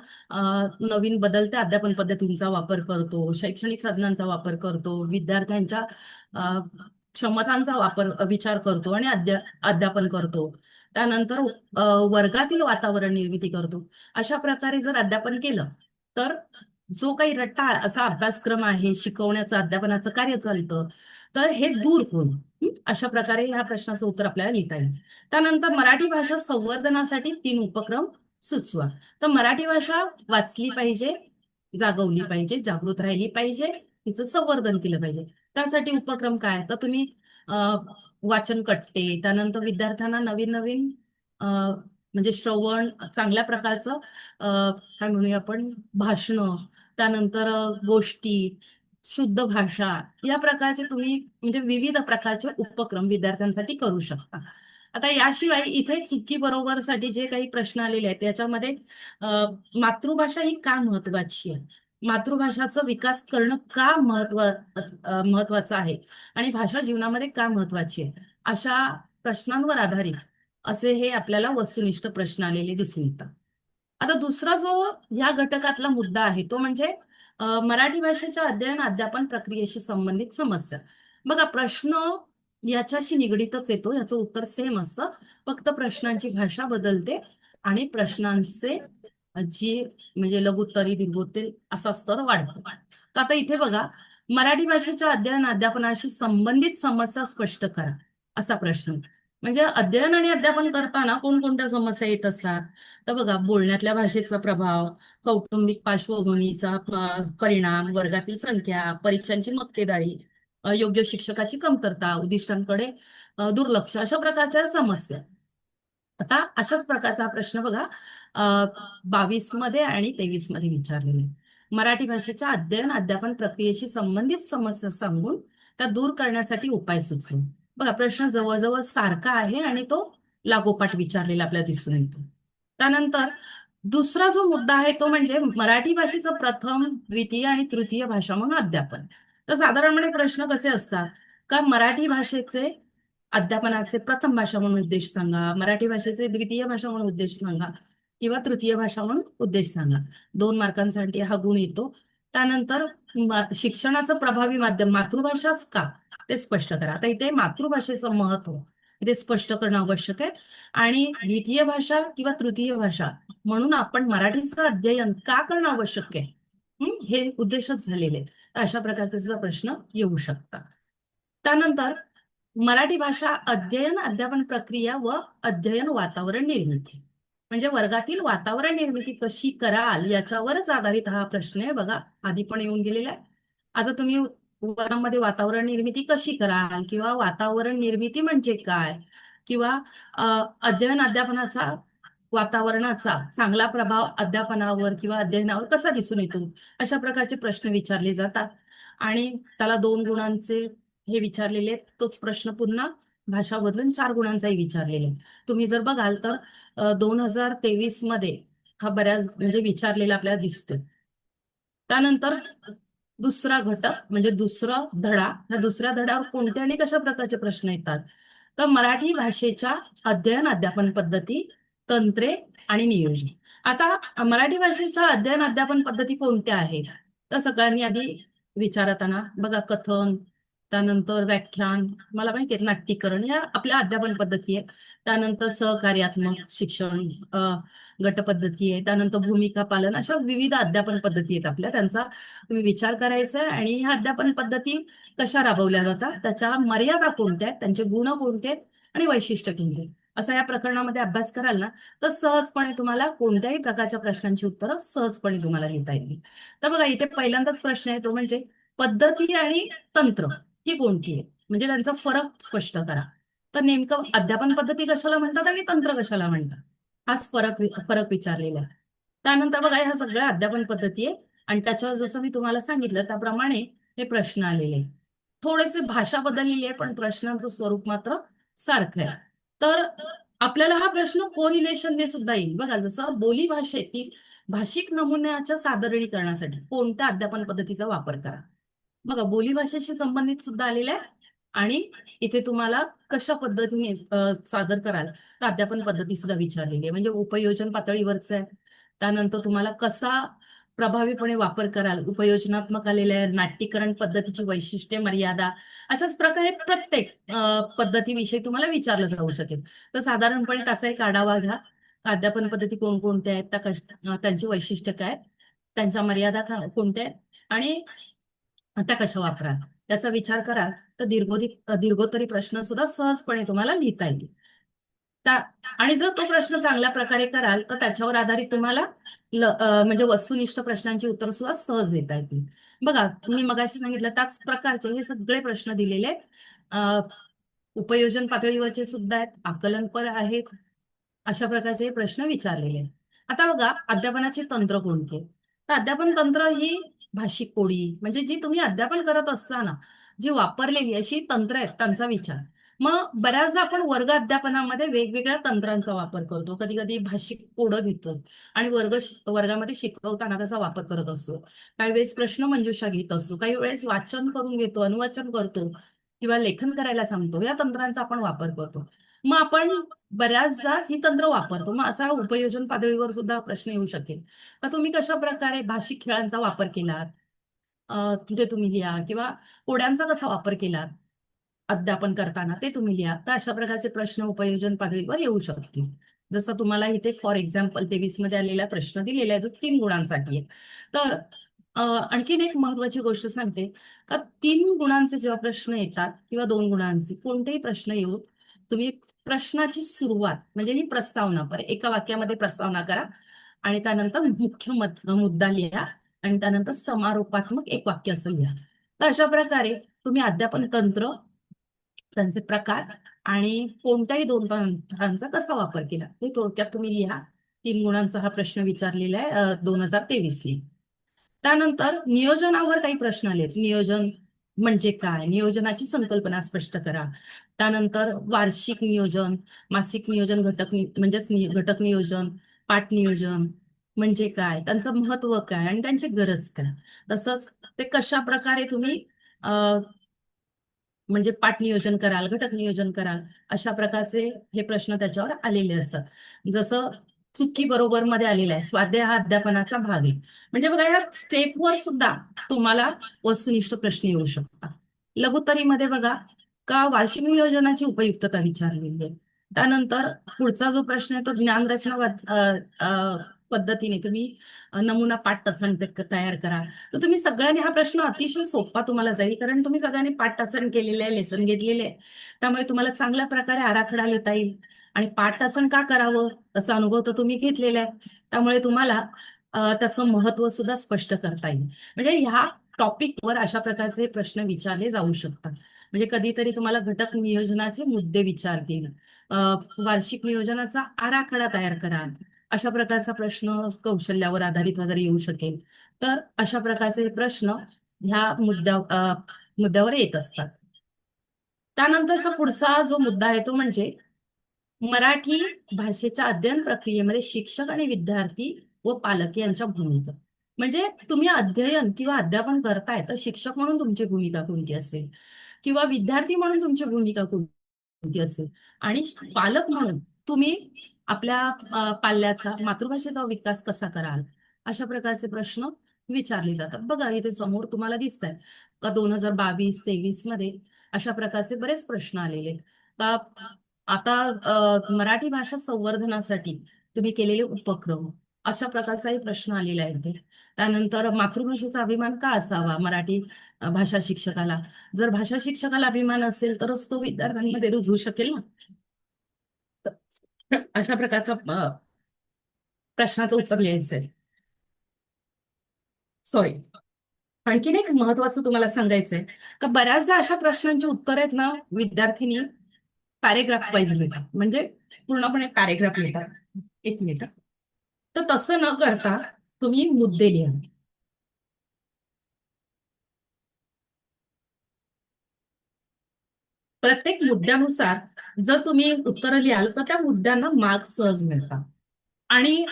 नवीन बदलत्या अध्यापन पद्धतींचा वापर करतो, शैक्षणिक साधनांचा वापर करतो, विद्यार्थ्यांच्या अ, क्षमतांचा विचार करतो आणि अध्यापन करतो. त्यानंतर वर्गातील वातावरण निर्मिती करतो. अशा प्रकारे जर अध्यापन केलं तर जो काही रटाळ असा अभ्यासक्रम आहे, शिकवण्याचं अध्यापनाचं कार्य चालतं, तर हे दूर होईल. अशा प्रकारे ह्या प्रश्नाचं उत्तर आपल्याला लिहिता येईल. त्यानंतर मराठी भाषा संवर्धनासाठी 3 उपक्रम सुचवा. तर मराठी भाषा वाचली पाहिजे, जागवली पाहिजे, जागृत राहिली पाहिजे, तिचं संवर्धन केलं पाहिजे. त्यासाठी उपक्रम काय, तर तुम्ही वाचन कट्टे, त्यानंतर विद्यार्थ्यांना नवीन नवीन म्हणजे श्रवण चांगल्या प्रकारचं काय म्हणूया आपण भाषणं, त्यानंतर गोष्टी, शुद्ध भाषा, या प्रकारचे तुम्ही म्हणजे विविध प्रकारचे उपक्रम विद्यार्थ्यांसाठी करू शकता. आता याशिवाय इथे चुकी बरोबर साठी जे काही प्रश्न आलेले आहेत त्याच्यामध्ये मातृभाषा ही का महत्वाची आहे, मातृभाषाचा विकास करणं का महत्वाचं आहे आणि भाषा जीवनामध्ये का महत्वाची आहे, अशा प्रश्नांवर आधारित असे हे आपल्याला वस्तुनिष्ठ प्रश्न आलेले दिसून येतात. आता दुसरा जो या घटकातला मुद्दा आहे तो म्हणजे मराठी भाषेच्या अध्ययन अध्यापन प्रक्रियेशी संबंधित समस्या. बघा, प्रश्न याच्याशी निगडीतच येतो, याचं उत्तर सेम असतं, फक्त प्रश्नांची भाषा बदलते आणि प्रश्नांचे जी म्हणजे लघुत्तरी, दीर्घोत्तरी असा स्तर वाढतो. तर आता इथे बघा, मराठी भाषेच्या अध्ययन अध्यापनाशी संबंधित समस्या स्पष्ट करा, असा प्रश्न. म्हणजे अध्ययन आणि अध्यापन करताना कोणकोणत्या समस्या येत असतात, तर बघा, बोलण्यातल्या भाषेचा प्रभाव, कौटुंबिक पार्श्वभूमीचा परिणाम, वर्गातील संख्या, परीक्षांची मक्तेदारी, योग्य शिक्षकाची कमतरता, उद्दिष्टांकडे दुर्लक्ष, अशा प्रकारच्या समस्या. आता अशाच प्रकारचा हा प्रश्न बघा 22 मध्ये आणि 23 मध्ये विचारलेला आहे. मराठी भाषेच्या अध्ययन अध्यापन प्रक्रियेशी संबंधित समस्या सांगून त्या दूर करण्यासाठी उपाय सुचवू. बघा, प्रश्न जवळजवळ सारखा आहे आणि तो लागोपाठ विचारलेला आपल्याला दिसून येतो. त्यानंतर दुसरा जो मुद्दा आहे तो म्हणजे मराठी भाषेचं प्रथम, द्वितीय आणि तृतीय भाषा म्हणून अध्यापन. तर साधारणपणे प्रश्न कसे असतात का, मराठी भाषेचे अध्यापनाचे प्रथम भाषा म्हणून उद्देश सांगा, मराठी भाषेचे द्वितीय भाषा म्हणून उद्देश सांगा किंवा तृतीय भाषा म्हणून उद्देश सांगा. 2 मार्कांसाठी हा गुण येतो. त्यानंतर शिक्षणाचं प्रभावी माध्यम मातृभाषाच का, ते स्पष्ट करा. आता इथे मातृभाषेचं महत्व इथे स्पष्ट करणं आवश्यक आहे आणि द्वितीय भाषा किंवा तृतीय भाषा म्हणून आपण मराठीचं अध्ययन का करणं आवश्यक आहे, हे उद्देशच झालेले आहेत. तर अशा प्रकारचे सुद्धा प्रश्न येऊ शकतात. त्यानंतर मराठी भाषा अध्ययन अध्यापन प्रक्रिया व अध्ययन वातावरण निर्मिती, म्हणजे वर्गातील वातावरण निर्मिती कशी कराल याच्यावरच आधारित हा प्रश्न आहे. बघा, आधी पण येऊन गेलेला आहे. आता तुम्ही वर्गामध्ये वातावरण निर्मिती कशी कराल किंवा वातावरण निर्मिती म्हणजे काय किंवा अध्ययन अध्यापनाचा वातावरणाचा चांगला प्रभाव अध्यापनावर किंवा अध्ययनावर कसा दिसून येतो, अशा प्रकारचे प्रश्न विचारले जातात आणि त्याला 2 गुणांचे हे विचारलेले आहेत. तोच प्रश्न पुन्हा भाषा बदलून 4 गुणांचाही विचारलेला आहे. तुम्ही जर बघाल तर 2023 मध्ये हा बऱ्याच म्हणजे विचारलेला आपल्याला दिसतोय. त्यानंतर दुसरा घटक म्हणजे दुसरा धडा, या दुसऱ्या धड्यावर कोणत्या आणि कशा प्रकारचे प्रश्न येतात, तर मराठी भाषेच्या अध्ययन अध्यापन पद्धती, तंत्रे आणि नियोजन. आता मराठी भाषेच्या अध्ययन अध्यापन पद्धती कोणत्या आहेत, तर सगळ्यांनी आधी विचारताना बघा, कथन, त्यानंतर व्याख्यान, मला माहिती आहे नाट्यीकरण, या आपल्या अध्यापन पद्धती आहेत. त्यानंतर सहकार्यात्मक शिक्षण गटपद्धती आहे, त्यानंतर भूमिका पालन, अशा विविध अध्यापन पद्धती आहेत आपल्या. त्यांचा तुम्ही विचार करायचा आहे आणि ह्या अध्यापन पद्धती कशा राबवल्या जातात, त्याच्या मर्यादा कोणत्या आहेत, त्यांचे गुण कोणते आहेत आणि वैशिष्ट्य कोणते आहेत, असा या प्रकरणामध्ये अभ्यास कराल ना, तर सहजपणे तुम्हाला कोणत्याही प्रकारच्या प्रश्नांची उत्तरं सहजपणे तुम्हाला लिहिता येतील. तर बघा इथे पहिल्यांदाच प्रश्न आहे तो म्हणजे पद्धती आणि तंत्र ही कोणती आहे, म्हणजे त्यांचा फरक स्पष्ट करा. तर नेमकं अध्यापन पद्धती कशाला म्हणतात आणि तंत्र कशाला म्हणतात, हाच फरक विचारलेला आहे. त्यानंतर बघा ह्या सगळ्या अध्यापन पद्धती आहे आणि त्याच्यावर जसं मी तुम्हाला सांगितलं त्याप्रमाणे हे प्रश्न आलेले आहे. थोडेसे भाषा बदललेली आहे पण प्रश्नांचं स्वरूप मात्र सारखं आहे. तर आपल्याला हा प्रश्न कोरिलेशनने सुद्धा येईल. बघा जसं बोली भाषेतील भाषिक नमुन्याच्या सादरीकरणासाठी कोणत्या अध्यापन पद्धतीचा वापर करा. बघा बोली भाषेशी संबंधित सुद्धा आलेलं आहे आणि इथे तुम्हाला कशा पद्धतीने सादर कराल तर अध्यापन पद्धती सुद्धा विचारलेली आहे, म्हणजे उपयोजन पातळीवरचं आहे. त्यानंतर तुम्हाला कसा प्रभावीपणे वापर कराल, उपयोजनात्मक आलेले आहे, नाट्यीकरण पद्धतीची वैशिष्ट्ये मर्यादा, अशाच प्रकारे प्रत्येक पद्धतीविषयी तुम्हाला विचारलं जाऊ शकेल. तर साधारणपणे त्याचा एक आढावा घ्या. अध्यापन पद्धती कोणकोणत्या आहेत, त्यांची वैशिष्ट्य काय, त्यांच्या मर्यादा कोणत्या आहेत आणि त्या कशा वापराल याचा विचार कराल तर दीर्घोत्तरी प्रश्न सुद्धा सहजपणे तुम्हाला लिहिता येईल. आणि जर तो प्रश्न चांगल्या प्रकारे कराल तर त्याच्यावर आधारित तुम्हाला म्हणजे वस्तुनिष्ठ प्रश्नांची उत्तर सुद्धा सहज देता येतील. बघा मी मगाशी सांगितलं त्याच प्रकारचे हे सगळे प्रश्न दिलेले आहेत. उपयोजन पातळीवरचे सुद्धा आहेत, आकलनपर आहेत, अशा प्रकारचे हे प्रश्न विचारलेले आहेत. आता बघा अध्यापनाची तंत्र कोणते, तर अध्यापन तंत्र ही भाषिक कोडी म्हणजे जी तुम्ही अध्यापन करत असताना जी वापरलेली अशी तंत्र आहेत त्यांचा विचार. मग बऱ्याचदा आपण वर्ग अध्यापनामध्ये वेगवेगळ्या तंत्रांचा वापर करतो, कधी कधी भाषिक कोडं घेतो आणि वर्गामध्ये शिकवताना त्याचा वापर करत असतो. काही वेळेस प्रश्नमंजुषा घेत असतो, काही वेळेस वाचन करून घेतो, अनुवाचन करतो किंवा लेखन करायला सांगतो, या तंत्रांचा आपण वापर करतो. मग आपण बऱ्याचदा ही तंत्र वापरतो, मग असा उपयोजन पातळीवर सुद्धा प्रश्न येऊ शकेल तर तुम्ही कशा प्रकारे भाषिक खेळांचा वापर केलात ते तुम्ही लिहा किंवा कोड्यांचा कसा वापर केलात अध्यापन करताना ते तुम्ही लिहा. तर अशा प्रकारचे प्रश्न उपयोजन पातळीवर येऊ शकतील. जसं तुम्हाला इथे फॉर एक्झाम्पल 23 मध्ये आलेला प्रश्न दिलेला आहे जो 3 गुणांसाठी आहे. तर आणखीन एक महत्वाची गोष्ट सांगते का 3 गुणांचे जेव्हा प्रश्न येतात किंवा 2 गुणांचे कोणतेही प्रश्न येऊ, तुम्ही प्रश्नाची सुरुवात म्हणजे ही प्रस्तावना एका वाक्यामध्ये प्रस्तावना करा आणि त्यानंतर मुख्य मुद्दा लिहा आणि त्यानंतर समारोपात्मक एक वाक्य असं लिहा. तर अशा प्रकारे तुम्ही अध्यापन तंत्र, त्यांचे प्रकार आणि कोणत्याही 2 तंत्रांचा कसा वापर केला हे थोडक्यात तुम्ही लिहा. 3 गुणांचा हा प्रश्न विचारलेला आहे 2023 ला. त्यानंतर नियोजनावर काही प्रश्न आलेत. नियोजन म्हणजे काय, नियोजनाची संकल्पना स्पष्ट करा. त्यानंतर वार्षिक नियोजन, मासिक नियोजन, घटक नियोजन, पाठ नियोजन म्हणजे काय, त्यांचं महत्व काय आणि त्यांची गरज काय, तसंच ते कशा प्रकारे तुम्ही म्हणजे पाठ नियोजन कराल, घटक नियोजन कराल, अशा प्रकारचे हे प्रश्न त्याच्यावर आलेले असतात. जसं चुकी बरोबर मध्ये आलेला आहे, स्वाध्याय हा अध्यापनाचा भाग आहे. म्हणजे बघा या स्टेपवर सुद्धा तुम्हाला वस्तुनिष्ठ प्रश्न येऊ शकतात. लघुत्तरीमध्ये बघा का वार्षिक नियोजनाची उपयुक्तता विचारलेली आहे. त्यानंतर पुढचा जो प्रश्न आहे तो ज्ञानरचना पद्धतीने तुम्ही नमुना पाठ तयार करा. तर तुम्ही सगळ्यांनी हा प्रश्न अतिशय सोपा तुम्हाला जाईल कारण तुम्ही सगळ्यांनी पाठ टाचण केलेले आहे, लेसन घेतलेले आहे, त्यामुळे तुम्हाला चांगल्या प्रकारे आराखडा लिहिता येईल. आणि पाठ टाचण का करावं त्याचा अनुभव तर तुम्ही घेतलेला आहे, त्यामुळे तुम्हाला त्याचं महत्व सुद्धा स्पष्ट करता येईल. म्हणजे ह्या टॉपिकवर अशा प्रकारचे प्रश्न विचारले जाऊ शकतात. म्हणजे कधीतरी तुम्हाला घटक नियोजनाचे मुद्दे विचारतील, वार्षिक नियोजनाचा आराखडा तयार करा, अशा प्रकारचा प्रश्न कौशल्यावर आधारित वगैरे येऊ शकेल. तर अशा प्रकारचे प्रश्न ह्या मुद्द्यावर येत असतात. त्यानंतरचा पुढचा जो मुद्दा आहे तो म्हणजे मराठी भाषेच्या अध्ययन प्रक्रियेमध्ये शिक्षक आणि विद्यार्थी व पालक यांच्या भूमिका. म्हणजे तुम्ही अध्ययन किंवा अध्यापन करताय तर शिक्षक म्हणून तुमची भूमिका कोणती असेल किंवा विद्यार्थी म्हणून तुमची भूमिका कोणती असेल आणि पालक म्हणून तुम्ही आपल्या पाल्याचा मातृभाषेचा विकास कसा कराल, अशा प्रकारचे प्रश्न विचारले जातात. बघा इथे समोर तुम्हाला दिसत आहे का 2022-23 मध्ये अशा प्रकारचे बरेच प्रश्न आलेले आहेत. का आता मराठी भाषा संवर्धनासाठी तुम्ही केलेले उपक्रम, अशा प्रकारचाही प्रश्न आलेला आहे इथे. त्यानंतर मातृभाषेचा अभिमान का असावा मराठी भाषा शिक्षकाला, जर भाषा शिक्षकाला अभिमान असेल तरच तो विद्यार्थ्यांमध्ये रुजू शकेल ना. अशा प्रकारचा प्रश्नाचं उत्तर लिहायचंय. सॉरी. आणखीन एक महत्वाचं तुम्हाला सांगायचंय का बऱ्याचदा अशा प्रश्नांची उत्तर आहेत ना विद्यार्थिनी पॅरेग्राफ वाईज लिहितात, म्हणजे पूर्णपणे पॅरेग्राफ लिहितात. एक मिनिट. तर तसं न करता तुम्ही मुद्दे लिहा. प्रत्येक मुद्द्यानुसार जर तुम्ही उत्तरं लिहाल तर त्या मुद्द्यांना मार्क्स सहज मिळतात. आणि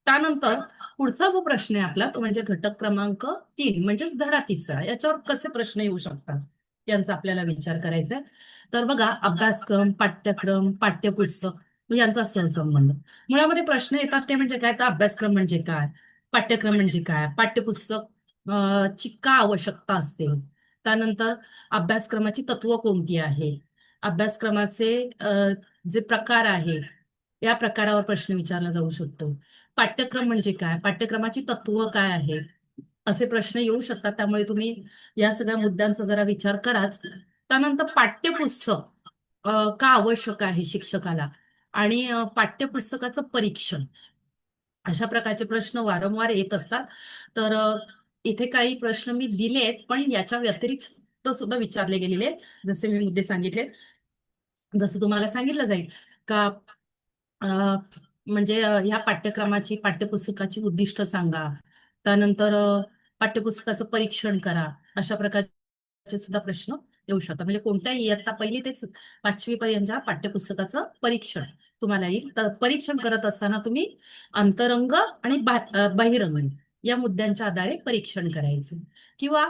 त्यानंतर पुढचा जो प्रश्न आहे आपला तो म्हणजे घटक क्रमांक 3 म्हणजेच धडा 3रा. याच्यावर कसे प्रश्न येऊ शकतात यांचा आपल्याला विचार करायचा आहे. तर बघा, अभ्यासक्रम, पाठ्यक्रम, पाठ्यपुस्तक यांचा सहसंबंध. मुळामध्ये प्रश्न येतात ते म्हणजे काय, तर अभ्यासक्रम म्हणजे काय, पाठ्यक्रम म्हणजे काय, पाठ्यपुस्तक ची का आवश्यकता असते, त्यानंतर अभ्यासक्रमाची तत्व कोणती आहे, अभ्यासक्रमाचे जे प्रकार आहे या प्रकारावर प्रश्न विचारला जाऊ शकतो. पाठ्यक्रम म्हणजे काय, पाठ्यक्रमाची तत्व काय आहे, असे प्रश्न येऊ शकतात. त्यामुळे तुम्ही या सगळ्या मुद्द्यांचा जरा विचार कराच. त्यानंतर पाठ्यपुस्तक का आवश्यक आहे शिक्षकाला, आणि पाठ्यपुस्तकाचं परीक्षण, अशा प्रकारचे प्रश्न वारंवार येत असतात. तर इथे काही प्रश्न मी दिले आहेत, पण याच्या व्यतिरिक्त सुद्धा विचारले गेलेले आहेत. जसे मी मुद्दे सांगितले, जसं तुम्हाला सांगितलं जाईल का अ, म्हणजे ह्या पाठ्यक्रमाची, पाठ्यपुस्तकाची उद्दिष्ट सांगा. त्यानंतर पाठ्यपुस्तकाचं परीक्षण करा. अशा प्रकारचे सुद्धा प्रश्न येऊ शकतात. म्हणजे कोणत्याही इयत्ता 1ली ते 5वी पर्यंतच्या पाठ्यपुस्तकाचं परीक्षण तुम्हाला येईल. तर परीक्षण करत असताना तुम्ही अंतरंग आणि बहिरंग या मुद्द्यांच्या आधारे परीक्षण करायचे. किंवा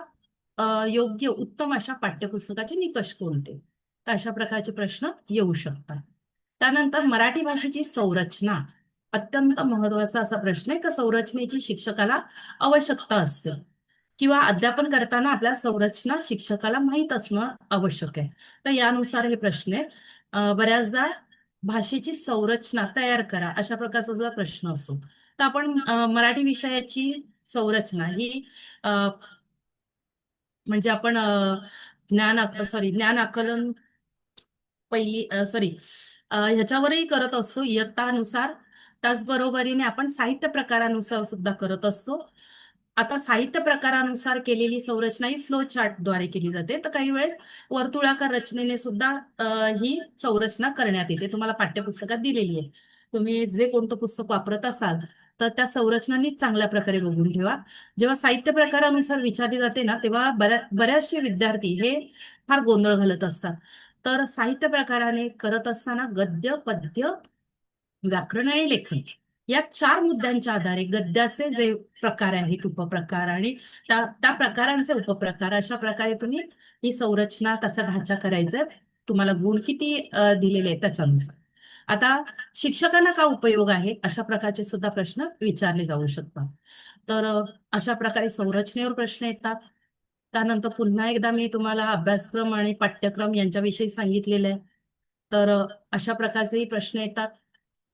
योग्य उत्तम अशा पाठ्यपुस्तकाचे निकष कोणते, तर अशा प्रकारचे प्रश्न येऊ शकतात. त्यानंतर मराठी भाषेची संरचना, अत्यंत महत्वाचा असा प्रश्न आहे, का संरचनेची शिक्षकाला आवश्यकता असते किंवा अध्यापन करताना आपल्या संरचना शिक्षकाला माहीत असणं आवश्यक आहे. तर यानुसार हे प्रश्न आहे. बऱ्याचदा भाषेची संरचना तयार करा अशा प्रकारचा जर प्रश्न असतो, तर आपण मराठी विषयाची संरचना ही म्हणजे आपण ज्ञान आकलन पहिली सॉरी ह्याच्यावरही करत असतो इयत्तानुसार. त्याचबरोबरीने आपण साहित्य प्रकारानुसार सुद्धा करत असतो. आता साहित्य प्रकारानुसार केलेली संरचना ही फ्लो चार्टद्वारे केली जाते. तर काही वेळेस वर्तुळाकार रचनेने सुद्धा ही संरचना करण्यात येते. तुम्हाला पाठ्यपुस्तकात दिलेली आहे. तुम्ही जे कोणतं पुस्तक वापरत असाल तर त्या संरचना नीट चांगल्या प्रकारे बघून ठेवा. जेव्हा साहित्य प्रकारानुसार विचारली जाते ना, तेव्हा बऱ्याचशे विद्यार्थी हे फार गोंधळ घालत असतात. तर साहित्य प्रकाराने करत असताना गद्य, पद्य, व्याकरण आणि लेखन या 4 मुद्द्यांच्या आधारे गद्याचे जे प्रकार आहेत, उपप्रकार, आणि त्या प्रकारांचे उपप्रकार, अशा प्रकारे तुम्ही ही संरचना, त्याचा ढाचा करायचा आहे. तुम्हाला गुण किती दिलेले आहेत त्याच्यानुसार. आता शिक्षकांना का उपयोग आहे अशा प्रकारचे सुद्धा प्रश्न विचारले जाऊ शकतात. तर अशा प्रकारे संरचनेवर प्रश्न येतात. त्यानंतर पुन्हा एकदा मी तुम्हाला अभ्यासक्रम आणि पाठ्यक्रम यांच्याविषयी सांगितलेलं आहे. तर अशा प्रकारचेही प्रश्न येतात.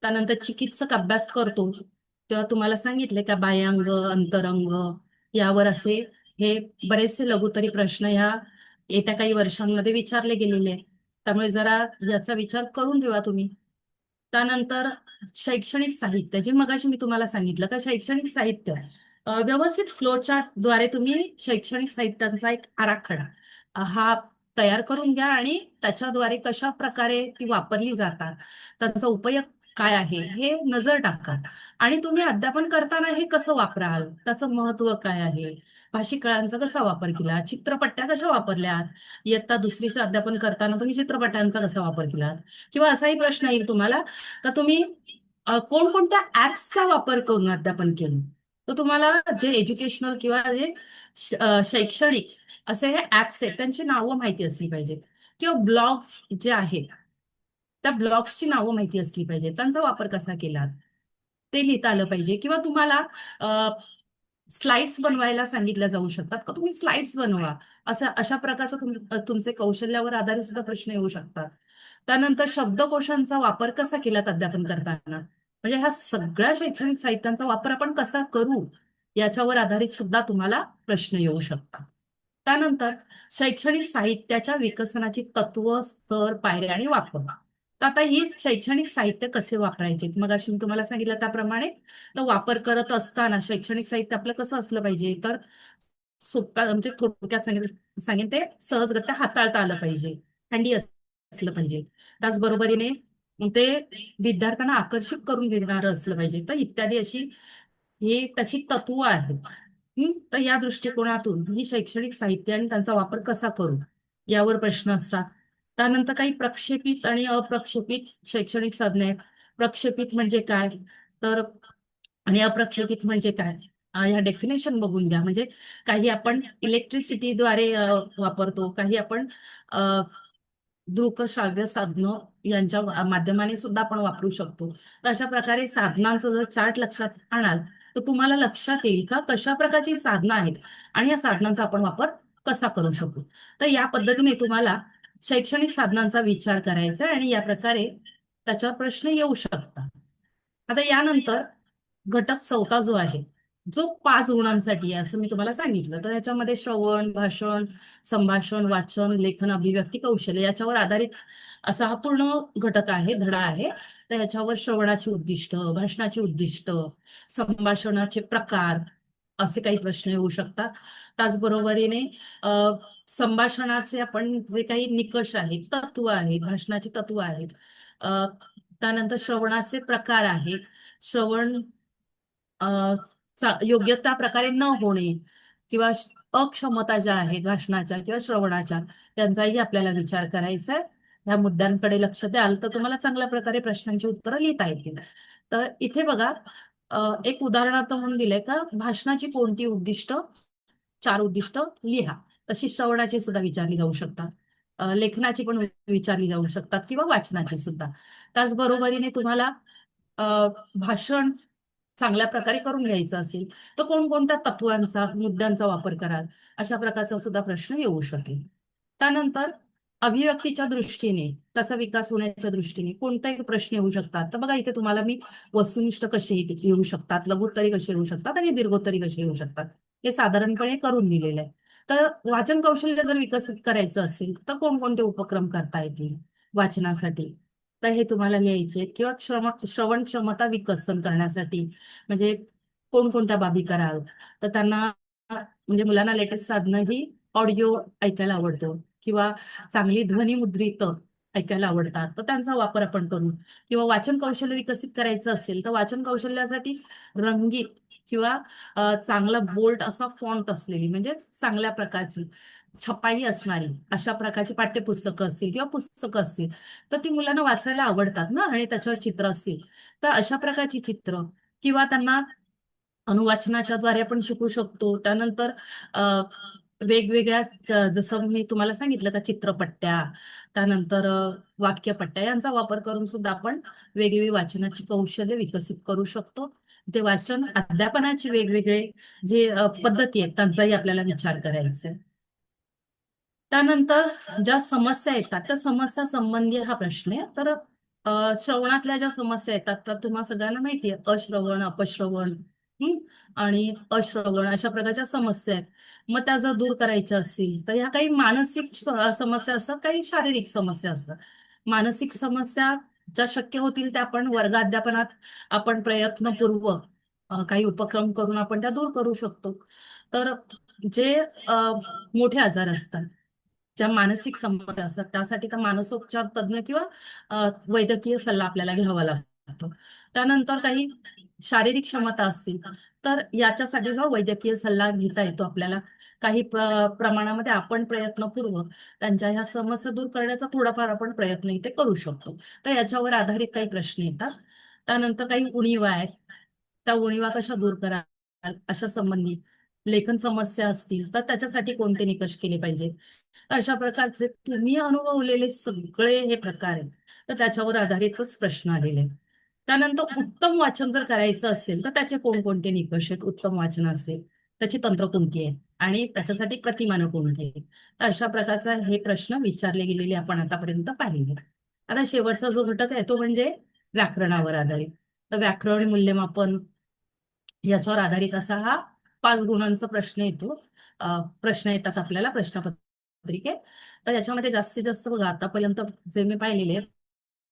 त्यानंतर चिकित्सक अभ्यास करतो तेव्हा तुम्हाला सांगितले का बाह्यांग, अंतरंग यावर असे हे बरेचसे लघुतरी प्रश्न ह्या येत्या काही वर्षांमध्ये विचारले गेलेले आहेत. त्यामुळे जरा याचा विचार करून ठेवा तुम्ही. त्यानंतर शैक्षणिक साहित्य, जे मगाशी मी तुम्हाला सांगितलं का शैक्षणिक साहित्य व्यवस्थित फ्लोचार्टद्वारे तुम्ही शैक्षणिक साहित्यांचा एक आराखडा हा तयार करून घ्या आणि त्याच्याद्वारे कशा प्रकारे ती वापरली जातात, त्यांचा उपयोग काय आहे हे नजर टाका. आणि तुम्ही अध्यापन करताना हे कसं वापराल, त्याचं महत्व काय आहे, भाषिक कळांचा कसा वापर केला, चित्रपट्ट्या कशा वापरल्यात, इयत्ता 2रीचं अध्यापन करताना तुम्ही चित्रपटांचा कसा वापर केलात. किंवा असाही प्रश्न येईल तुम्हाला का तुम्ही कोणकोणत्या ऍप्सचा वापर करून अध्यापन केलं. तर तुम्हाला जे एज्युकेशनल किंवा जे शैक्षणिक असे हे ऍप्स आहेत त्यांची नावं माहिती असली पाहिजेत. किंवा ब्लॉग्स जे आहेत त्या ब्लॉग्सची नावं माहिती असली पाहिजे, त्यांचा वापर कसा केला ते लिहिता आलं पाहिजे. किंवा तुम्हाला स्लाइड्स बनवायला सांगितल्या जाऊ शकतात का तुम्ही स्लाइड्स बनवा, अशा प्रकारचं तुमचे कौशल्यावर आधारित सुद्धा प्रश्न येऊ शकतात. त्यानंतर शब्दकोशांचा वापर कसा केलात अध्यापन करताना, म्हणजे ह्या सगळ्या शैक्षणिक साहित्यांचा वापर आपण कसा करू याच्यावर आधारित सुद्धा तुम्हाला प्रश्न येऊ शकतात. त्यानंतर शैक्षणिक साहित्याच्या विकसनाची तत्व, स्तर, पायऱ्या आणि वापर. तर आता ही शैक्षणिक साहित्य कसे वापरायचे, मग अशी मी तुम्हाला सांगितलं त्याप्रमाणे. तर वापर करत असताना शैक्षणिक साहित्य आपलं कसं असलं पाहिजे, तर सोप्या म्हणजे थोडक्यात सांगेन ते सहजगत्या हाताळता आलं पाहिजे, हँडी असलं पाहिजे. त्याचबरोबरीने ते विद्यार्थ्यांना आकर्षित करून घेणारं असलं पाहिजे, तर इत्यादी अशी ही त्याची तत्व आहेत. तर या दृष्टिकोनातून ही शैक्षणिक साहित्य आणि त्यांचा वापर कसा करू यावर प्रश्न असतात. त्यानंतर काही प्रक्षेपित आणि अप्रक्षेपित शैक्षणिक साधने आहेत. प्रक्षेपित म्हणजे काय, तर आणि अप्रक्षेपित म्हणजे काय, ह्या डेफिनेशन बघून घ्या. म्हणजे काही आपण इलेक्ट्रिसिटीद्वारे वापरतो, काही आपण दृकश्राव्य साधनं यांच्या माध्यमाने सुद्धा आपण वापरू शकतो. तर अशा प्रकारे साधनांचा जर चार्ट लक्षात आणाल तर तुम्हाला लक्षात येईल का कशा प्रकारची साधनं आहेत आणि या साधनांचा आपण वापर कसा करू शकतो. तर या पद्धतीने तुम्हाला शैक्षणिक साधनांचा विचार करायचा आहे आणि या प्रकारे त्याच्यावर प्रश्न येऊ शकतात. आता यानंतर घटक चौथा जो आहे, जो 5 गुणांसाठी आहे असं मी तुम्हाला सांगितलं. तर याच्यामध्ये श्रवण, भाषण, संभाषण, वाचन, लेखन, अभिव्यक्ती, कौशल्य याच्यावर आधारित असा हा पूर्ण घटक आहे, धडा आहे. तर याच्यावर श्रवणाची उद्दिष्ट, भाषणाची उद्दिष्ट, संभाषणाचे प्रकार असे काही प्रश्न येऊ शकतात. त्याचबरोबरीने अ, संभाषणाचे आपण जे काही निकष आहेत, तत्व आहेत, भाषणाची तत्व आहेत. अ, त्यानंतर श्रवणाचे प्रकार आहेत. श्रवण अ, योग्य त्या प्रकारे न होणे किंवा अक्षमता ज्या आहेत भाषणाच्या किंवा श्रवणाच्या, त्यांचाही आपल्याला विचार करायचा आहे. या मुद्द्यांकडे लक्ष द्याल तर तुम्हाला चांगल्या प्रकारे प्रश्नांची उत्तरं लिहिता येतील. तर इथे बघा, एक उदाहरणार्थ म्हणून दिलंय का भाषणाची कोणती उद्दिष्ट, 4 उद्दिष्ट लिहा. तशी श्रवणाची सुद्धा विचारली जाऊ शकतात. लेखनाची पण विचारली जाऊ शकतात किंवा वाचनाची सुद्धा. त्याचबरोबरीने तुम्हाला अ, भाषण चांगल्या प्रकारे करून घ्यायचं असेल तर कोणकोणत्या तत्वांचा, मुद्द्यांचा वापर कराल, अशा प्रकारचा सुद्धा प्रश्न येऊ शकेल. त्यानंतर अभिव्यक्तीच्या दृष्टीने, त्याचा विकास होण्याच्या दृष्टीने कोणतेही प्रश्न येऊ शकतात. तर बघा इथे तुम्हाला मी वस्तुनिष्ठ कसे येऊ शकतात, लघुत्तरी कसे येऊ शकतात आणि दीर्घोत्तरी कसे येऊ शकतात हे साधारणपणे करून दिलेलं आहे. तर वाचन कौशल्य जर विकसित करायचं असेल तर कोणकोणते उपक्रम करता येतील वाचनासाठी, तर हे तुम्हाला लिहायचे आहेत. किंवा श्रवण क्षमता विकसन करण्यासाठी म्हणजे कोणकोणत्या बाबी कराल, तर त्यांना म्हणजे मुलांना लेटेस्ट साधनं ही ऑडिओ ऐकायला आवडतं किंवा चांगली ध्वनिमुद्रित ऐकायला आवडतात, तर त्यांचा वापर आपण करू. किंवा वाचन कौशल्य विकसित करायचं असेल तर वाचन कौशल्यासाठी रंगीत किंवा चांगला बोल्ड असा फॉन्ट असलेली म्हणजे चांगल्या प्रकारची छपाई असणारी अशा प्रकारची पाठ्यपुस्तकं असतील किंवा पुस्तकं असतील तर ती मुलांना वाचायला आवडतात ना, आणि त्याच्यावर चित्र असतील तर अशा प्रकारची चित्र किंवा त्यांना अनुवाचनाच्या द्वारे आपण शिकू शकतो. त्यानंतर वेगवेगळ्या जसं मी तुम्हाला सांगितलं का चित्रपट्ट्या, त्यानंतर वाक्यपट्ट्या यांचा वापर करून सुद्धा आपण वेगवेगळी वाचनाची कौशल्य विकसित करू शकतो. ते वाचन अध्यापनाचे वेगवेगळे जे पद्धती आहेत त्यांचाही आपल्याला विचार करायचा आहे. त्यानंतर ज्या समस्या येतात त्या समस्या संबंधी हा प्रश्न आहे. तर श्रवणातल्या ज्या समस्या येतात तर तुम्हाला सगळ्यांना माहिती आहे, अश्रवण, अपश्रवण, हं, आणि अश्रवण अशा प्रकारच्या समस्या आहेत. मग त्या जर दूर करायच्या असतील तर ह्या काही मानसिक समस्या असतात, काही शारीरिक समस्या असतात. मानसिक समस्या ज्या शक्य होतील त्या आपण वर्गाध्यापनात आपण प्रयत्नपूर्वक काही उपक्रम करून आपण त्या दूर करू शकतो. तर जे मोठे आजार असतात, ज्या मानसिक समस्या असतात त्यासाठी तर मानसोपचार तज्ञ किंवा वैद्यकीय सल्ला आपल्याला घ्यावा लागतो. त्यानंतर काही शारीरिक क्षमता असतील तर याच्यासाठी जो वैद्यकीय सल्ला घेता येतो आपल्याला. काही प्रमाणामध्ये आपण प्रयत्नपूर्वक त्यांच्या ह्या समस्या दूर करण्याचा थोडाफार आपण प्रयत्न इथे करू शकतो. तर याच्यावर आधारित काही प्रश्न येतात. त्यानंतर काही उणिवा आहेत, त्या उणिवा कशा दूर कराल अशा संबंधी लेखन समस्या असतील तर त्याच्यासाठी कोणते निकष केले पाहिजे. अशा प्रकारचे तुम्ही अनुभवलेले सगळे हे प्रकार आहेत, तर त्याच्यावर आधारितच प्रश्न आलेले आहेत. त्यानंतर उत्तम वाचन जर करायचं असेल तर त्याचे कोणकोणते निकष आहेत, उत्तम वाचन असेल त्याची तंत्र कोणती आहे आणि त्याच्यासाठी प्रतिमानं कोणती आहेत. तर अशा प्रकारचा हे प्रश्न विचारले गेलेले आपण आतापर्यंत पाहिले. आता शेवटचा जो घटक आहे तो म्हणजे व्याकरणावर आधारित. तर व्याकरण मूल्यमापन याच्यावर आधारित असा हा 5 गुणांचा प्रश्न येतो. प्रश्न येतात आपल्याला प्रश्नपत्रिकेत. तर याच्यामध्ये जास्तीत जास्त बघा आतापर्यंत जे मी पाहिलेले आहेत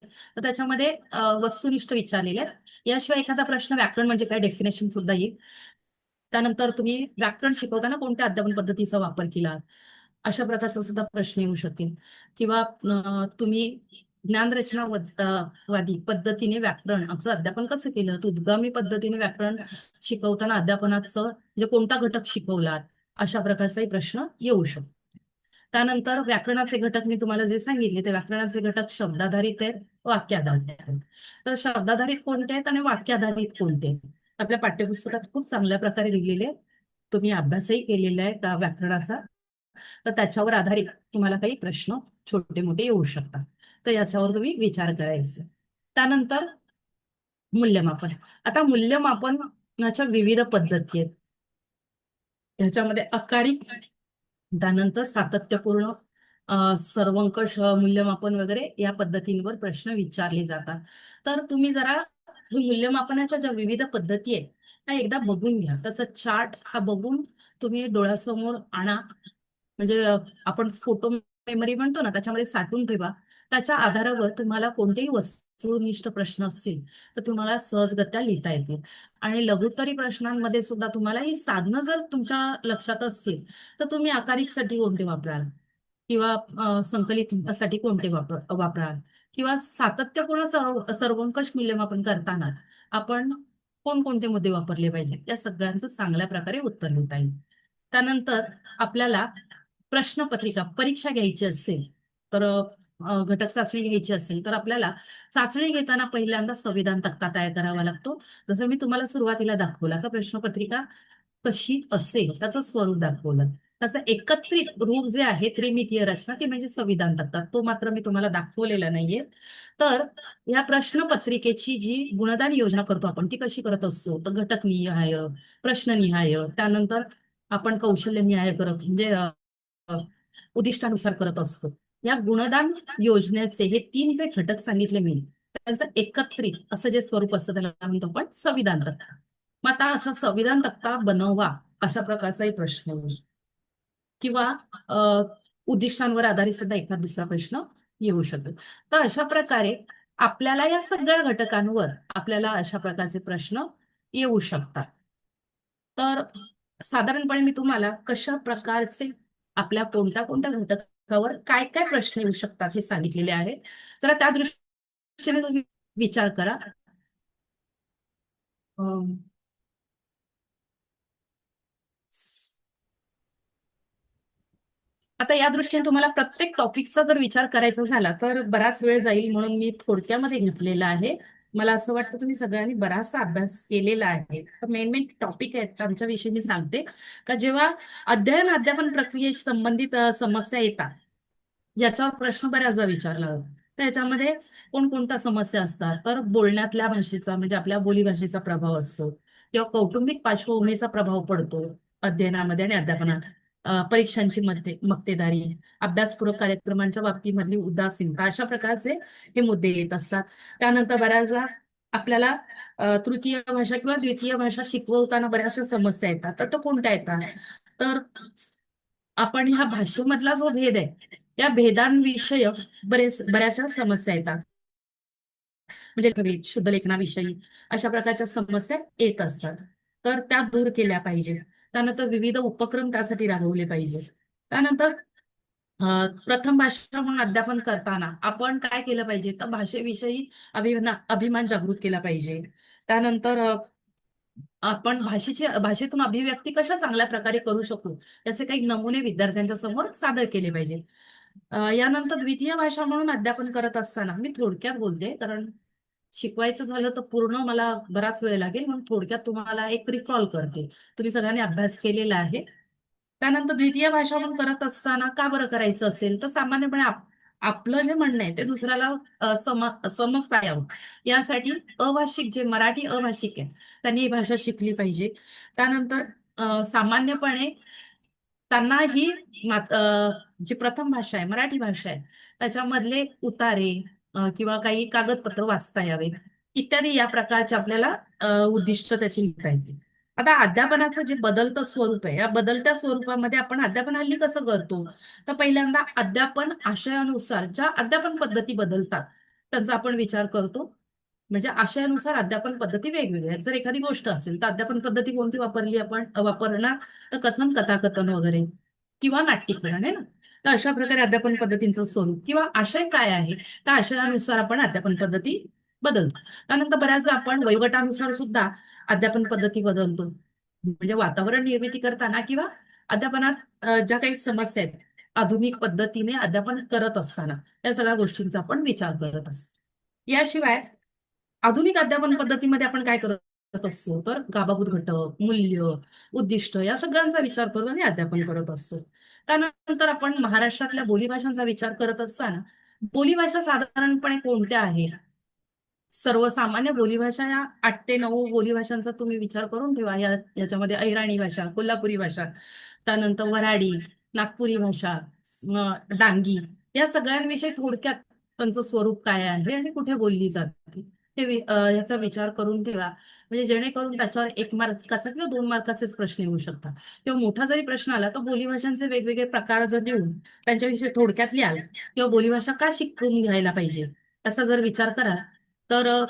तर त्याच्यामध्ये वस्तुनिष्ठ विचारलेले आहेत. याशिवाय एखादा प्रश्न व्याकरण म्हणजे काय डेफिनेशन सुद्धा येईल. त्यानंतर तुम्ही व्याकरण शिकवताना कोणत्या अध्यापन पद्धतीचा वापर केला, अशा प्रकारचा सुद्धा प्रश्न येऊ शकेल. किंवा तुम्ही ज्ञानरचना वादी पद्धतीने व्याकरणाचं अध्यापन कसं केलं, उद्गामी पद्धतीने व्याकरण शिकवताना अध्यापनाचं म्हणजे कोणता घटक शिकवला, अशा प्रकारचाही प्रश्न येऊ शकतो. त्यानंतर व्याकरणाचे घटक मी तुम्हाला जे सांगितले ते व्याकरणाचे घटक शब्दाधारित आहेत, वाक्याधारित आहेत. तर शब्दाधारित कोणते आहेत आणि वाक्याधारित कोणते आहेत? आपल्या पाठ्यपुस्तकात खूप चांगल्या प्रकारे दिलेले आहेत. तुम्ही अभ्यासही केलेला आहे का व्याकरणाचा, तर त्याच्यावर आधारित तुम्हाला काही प्रश्न छोटे मोठे येऊ शकतात. तर याच्यावर तुम्ही विचार करायचे. त्यानंतर मूल्यमापन. आता मूल्यमापनाच्या विविध पद्धती आहेत. ह्याच्यामध्ये अकारिक, त्यानंतर सातत्यपूर्ण, सर्वंकष मूल्यमापन वगैरे या पद्धतींवर प्रश्न विचारले जातात. तर तुम्ही जरा हे मूल्यमापनाच्या ज्या विविध पद्धती आहेत त्या एकदा बघून घ्या. त्याचा चार्ट हा बघून तुम्ही डोळ्यासमोर आणा. म्हणजे आपण फोटो मेमरी म्हणतो ना, त्याच्यामध्ये साठवून ठेवा. त्याच्या आधारावर तुम्हाला कोणतेही वस्तुनिष्ठ प्रश्न असतील तर तुम्हाला सहजगत्या लिहिता येतील. आणि लघुत्तरी प्रश्नांमध्ये सुद्धा तुम्हाला ही साधनं जर तुमच्या लक्षात असतील तर तुम्ही आकारिकसाठी कोणते वापराल, किंवा संकलितसाठी कोणते वापराल, किंवा सातत्यपूर्ण सर्वंकष मूल्यमापन करताना आपण कोणकोणते मुद्दे वापरले पाहिजेत, या सगळ्यांचं चांगल्या प्रकारे उत्तर लिहिता येईल. त्यानंतर आपल्याला प्रश्नपत्रिका परीक्षा घ्यायची असेल तर घटक चाचणी घ्यायची असेल तर आपल्याला चाचणी घेताना पहिल्यांदा संविधान तक्ता तयार करावा लागतो. जसं मी तुम्हाला सुरुवातीला दाखवला का प्रश्नपत्रिका कशी असेल त्याचं स्वरूप दाखवलं. त्याचं एकत्रित रूप जे आहे त्रिमितीय रचना ती म्हणजे संविधान तक्ता, तो मात्र मी तुम्हाला दाखवलेला नाहीये. तर या प्रश्नपत्रिकेची जी गुणदान योजना करतो आपण ती कशी करत असतो, तर घटकनिहाय, प्रश्ननिहाय, त्यानंतर आपण कौशल्यनिहाय करत म्हणजे उद्दिष्टानुसार करत असतो. या गुणदान योजनेचे हे 3 जे घटक सांगितले मी, त्यांचं एकत्रित असं जे स्वरूप असतं त्याला म्हणतो आपण संविधान तक्ता. मग आता असा संविधान तक्ता बनवा अशा प्रकारचाही प्रश्न येईल. किंवा उद्दिष्टांवर आधारित सुद्धा एखाद दुसरा प्रश्न येऊ शकतो. तर अशा प्रकारे आपल्याला या सगळ्या घटकांवर आपल्याला अशा प्रकारचे प्रश्न येऊ शकतात. तर साधारणपणे मी तुम्हाला कशा प्रकारचे आपल्या कोणत्या कोणत्या घटकावर काय काय प्रश्न येऊ शकतात हे सांगितलेले आहे. जरा त्या दृष्टीने तुम्ही विचार करा. आता या दृष्टीने तुम्हाला प्रत्येक टॉपिकचा जर विचार करायचा झाला तर बराच वेळ जाईल, म्हणून मी थोडक्यामध्ये घेतलेला आहे. मला असं वाटतं तुम्ही सगळ्यांनी बराचसा अभ्यास केलेला आहे. तर मेन टॉपिक आहेत त्यांच्याविषयी मी सांगते का जेव्हा अध्यापन प्रक्रियेशी संबंधित समस्या येतात याच्यावर प्रश्न बऱ्याचदा विचारला जातो. तर याच्यामध्ये कोणकोणत्या समस्या असतात, तर बोलण्यातल्या भाषेचा म्हणजे आपल्या बोलीभाषेचा प्रभाव असतो, किंवा कौटुंबिक पार्श्वभूमीचा प्रभाव पडतो अध्ययनामध्ये आणि अध्यापनात, परीक्षांची मक्तेदारी, अभ्यासपूरक कार्यक्रमांच्या बाबतीमधली उदासीनता, अशा प्रकारचे हे मुद्दे येत असतात. त्यानंतर बऱ्याचदा आपल्याला तृतीय भाषा किंवा द्वितीय भाषा शिकवताना बऱ्याचशा समस्या येतात. तर तो कोणत्या येतात, तर आपण ह्या भाषेमधला जो भेद आहे या भेदांविषयक बऱ्याचशा समस्या येतात. म्हणजे शुद्ध लेखनाविषयी अशा प्रकारच्या समस्या येत असतात. तर त्या दूर केल्या पाहिजे. त्यानंतर विविध उपक्रम त्यासाठी राबवले पाहिजे. त्यानंतर प्रथम भाषा म्हणून अध्यापन करताना आपण काय केलं पाहिजे, तर भाषेविषयी अभिमान जागृत केला पाहिजे. त्यानंतर आपण भाषेतून अभिव्यक्ती कशा चांगल्या प्रकारे करू शकू याचे काही नमुने विद्यार्थ्यांच्या समोर सादर केले पाहिजे. यानंतर द्वितीय भाषा म्हणून अध्यापन करत असताना मी थोडक्यात बोलते, कारण शिकवायचं झालं तर पूर्ण मला बराच वेळ लागेल, म्हणून थोडक्यात तुम्हाला एक रिकॉल करते. तुम्ही सगळ्यांनी अभ्यास केलेला आहे. त्यानंतर द्वितीय भाषा म्हणून करत असताना का बरं करायचं असेल, तर सामान्यपणे आपलं जे म्हणणं आहे ते दुसऱ्याला समजता यावं यासाठी अभाषिक जे मराठी अभाषिक आहे त्यांनी ही भाषा शिकली पाहिजे. त्यानंतर सामान्यपणे त्यांना ही जी प्रथम भाषा आहे मराठी भाषा आहे त्याच्यामधले उतारे किंवा काही कागदपत्र वाचता यावेत इत्यादी या प्रकारचे आपल्याला उद्दिष्ट त्याची लिहिता येते. आता अध्यापनाचं जे बदलतं स्वरूप आहे या बदलत्या स्वरूपामध्ये आपण अध्यापन हल्ली कसं करतो, तर पहिल्यांदा अध्यापन आशयानुसार ज्या अध्यापन पद्धती बदलतात त्यांचा आपण विचार करतो. म्हणजे आशयानुसार अध्यापन पद्धती वेगवेगळ्या आहेत. जर एखादी गोष्ट असेल तर अध्यापन पद्धती कोणती वापरणार, तर कथन, कथाकथन वगैरे किंवा नाट्यीकरण आहे ना. तर अशा प्रकारे अध्यापन पद्धतींचं स्वरूप किंवा आशय काय आहे, त्या आशयानुसार आपण अध्यापन पद्धती बदलतो. त्यानंतर बऱ्याचदा आपण वयोगटानुसार सुद्धा अध्यापन पद्धती बदलतो. म्हणजे वातावरण निर्मिती करताना किंवा अध्यापनात ज्या काही समस्या आहेत, आधुनिक पद्धतीने अध्यापन करत असताना या सगळ्या गोष्टींचा आपण विचार करत असतो. याशिवाय आधुनिक अध्यापन पद्धतीमध्ये आपण काय करत असतो, तर गावाभूत घटक, मूल्य, उद्दिष्ट या सगळ्यांचा विचार करून आम्ही अध्यापन करत असतो. त्यानंतर आपण महाराष्ट्रातल्या बोलीभाषांचा विचार करत असताना बोलीभाषा साधारणपणे कोणत्या आहेत? सर्वसामान्य बोलीभाषा या 8 ते 9 बोलीभाषांचा तुम्ही विचार करून ठेवा. याच्यामध्ये अहिराणी भाषा, कोल्हापुरी भाषा, त्यानंतर वऱ्हाडी, नागपुरी भाषा, डांगी या सगळ्यांविषयी थोडक्यात त्यांचं स्वरूप काय आहे आणि कुठे बोलली जाते याचा विचार करून ठेवा. म्हणजे जेणेकरून त्याच्यावर 1 मार्काचा किंवा 2 मार्काचेच प्रश्न येऊ शकतात. किंवा मोठा जरी प्रश्न आला तर बोलीभाषांचे वेगवेगळे प्रकार जर देऊन त्यांच्याविषयी थोडक्यात लिहाल किंवा बोलीभाषा का शिकून घ्यायला पाहिजे याचा जर विचार कराल तर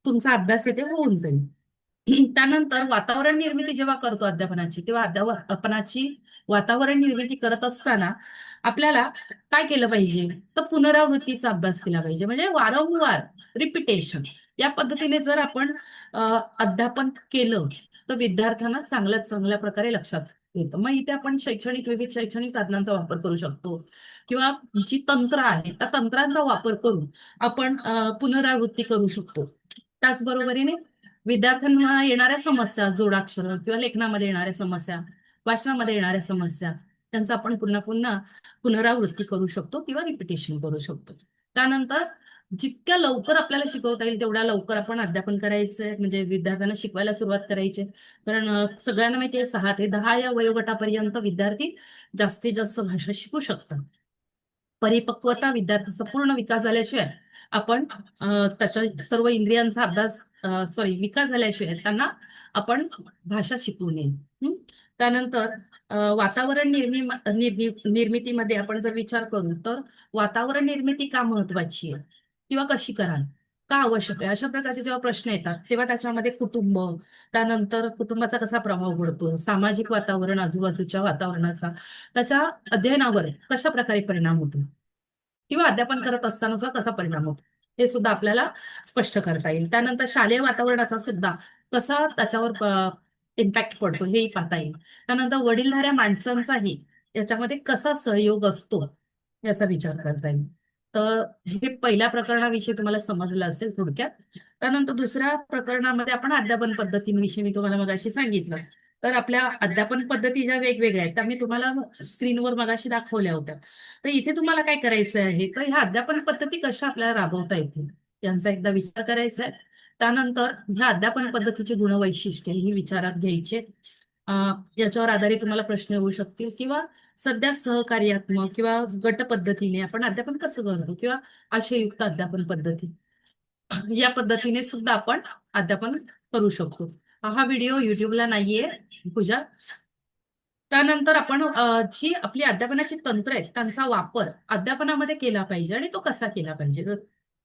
तुमचा अभ्यास इथे होऊन जाईल. त्यानंतर वातावरण निर्मिती जेव्हा करतो अध्यापनाची, तेव्हा अध्यापनाची वातावरण निर्मिती करत असताना आपल्याला काय केलं पाहिजे, तर पुनरावृत्तीचा अभ्यास केला पाहिजे. म्हणजे वारंवार रिपिटेशन या पद्धतीने जर आपण अध्यापन केलं तर विद्यार्थ्यांना चांगल्यात चांगल्या प्रकारे लक्षात येतं. मग इथे आपण विविध शैक्षणिक साधनांचा वापर करू शकतो किंवा जी तंत्र आहे त्या तंत्रांचा वापर करून आपण पुनरावृत्ती करू शकतो. त्याचबरोबरीने विद्यार्थ्यांना येणाऱ्या समस्या, जोडाक्षर किंवा लेखनामध्ये येणाऱ्या समस्या, वाचनामध्ये येणाऱ्या समस्या त्यांचा आपण पुन्हा पुन्हा पुनरावृत्ती करू शकतो किंवा रिपिटेशन करू शकतो. त्यानंतर जितक्या लवकर आपल्याला शिकवता येईल तेवढ्या लवकर आपण अध्यापन करायचंय, म्हणजे विद्यार्थ्यांना शिकवायला सुरुवात करायची. कारण सगळ्यांना माहिती आहे 6 ते 10 या वयोगटापर्यंत विद्यार्थी जास्तीत जास्त भाषा शिकू शकतात. परिपक्वता विद्यार्थ्याचा पूर्ण विकास झाल्याशिवाय आपण त्याच्या सर्व इंद्रियांचा विकास झाल्याशिवाय त्यांना आपण भाषा शिकवू नये. त्यानंतर वातावरण निर्मितीमध्ये आपण जर विचार करू तर वातावरण निर्मिती का महत्वाची आहे किंवा कशी कराल, का आवश्यक आहे, अशा प्रकारचे जेव्हा प्रश्न येतात तेव्हा त्याच्यामध्ये कुटुंब, त्यानंतर कुटुंबाचा कसा प्रभाव पडतो, सामाजिक वातावरण, आजूबाजूच्या वातावरणाचा त्याच्या अध्ययनावर कशा प्रकारे परिणाम होतो किंवा अध्यापन करत असताना कसा परिणाम होतो हे सुद्धा आपल्याला स्पष्ट करता येईल. त्यानंतर शालेय वातावरणाचा सुद्धा कसा त्याच्यावर इम्पॅक्ट पडतो हेही पाहता येईल. त्यानंतर वडीलधाऱ्या माणसांचाही याच्यामध्ये कसा सहयोग असतो याचा विचार करता येईल. तर हे पहिल्या प्रकरणाविषयी तुम्हाला समजलं असेल थोडक्यात. त्यानंतर दुसऱ्या प्रकरणामध्ये आपण अध्यापन पद्धतींविषयी मी तुम्हाला मगाशी सांगितलं. तर आपल्या अध्यापन पद्धती ज्या वेगवेगळ्या आहेत त्या मी तुम्हाला स्क्रीनवर मगाशी दाखवल्या होत्या. तर इथे तुम्हाला काय करायचं आहे, तर ह्या अध्यापन पद्धती कशा आपल्याला राबवता येतील यांचा एकदा विचार करायचा आहे. त्यानंतर ह्या अध्यापन पद्धतीची गुणवैशिष्ट्ये ही विचारात घ्यायचे. याच्यावर आधारित तुम्हाला प्रश्न येऊ शकतील किंवा सध्या सहकार्यात्मक किंवा गट पद्धतीने आपण अध्यापन कसं करतो किंवा आशययुक्त अध्यापन पद्धती या पद्धतीने सुद्धा आपण अध्यापन करू शकतो. हा व्हिडिओ युट्यूबला नाहीये पूजा. त्यानंतर आपण जी आपली अध्यापनाची तंत्र आहेत त्यांचा वापर अध्यापनामध्ये केला पाहिजे आणि तो कसा केला पाहिजे.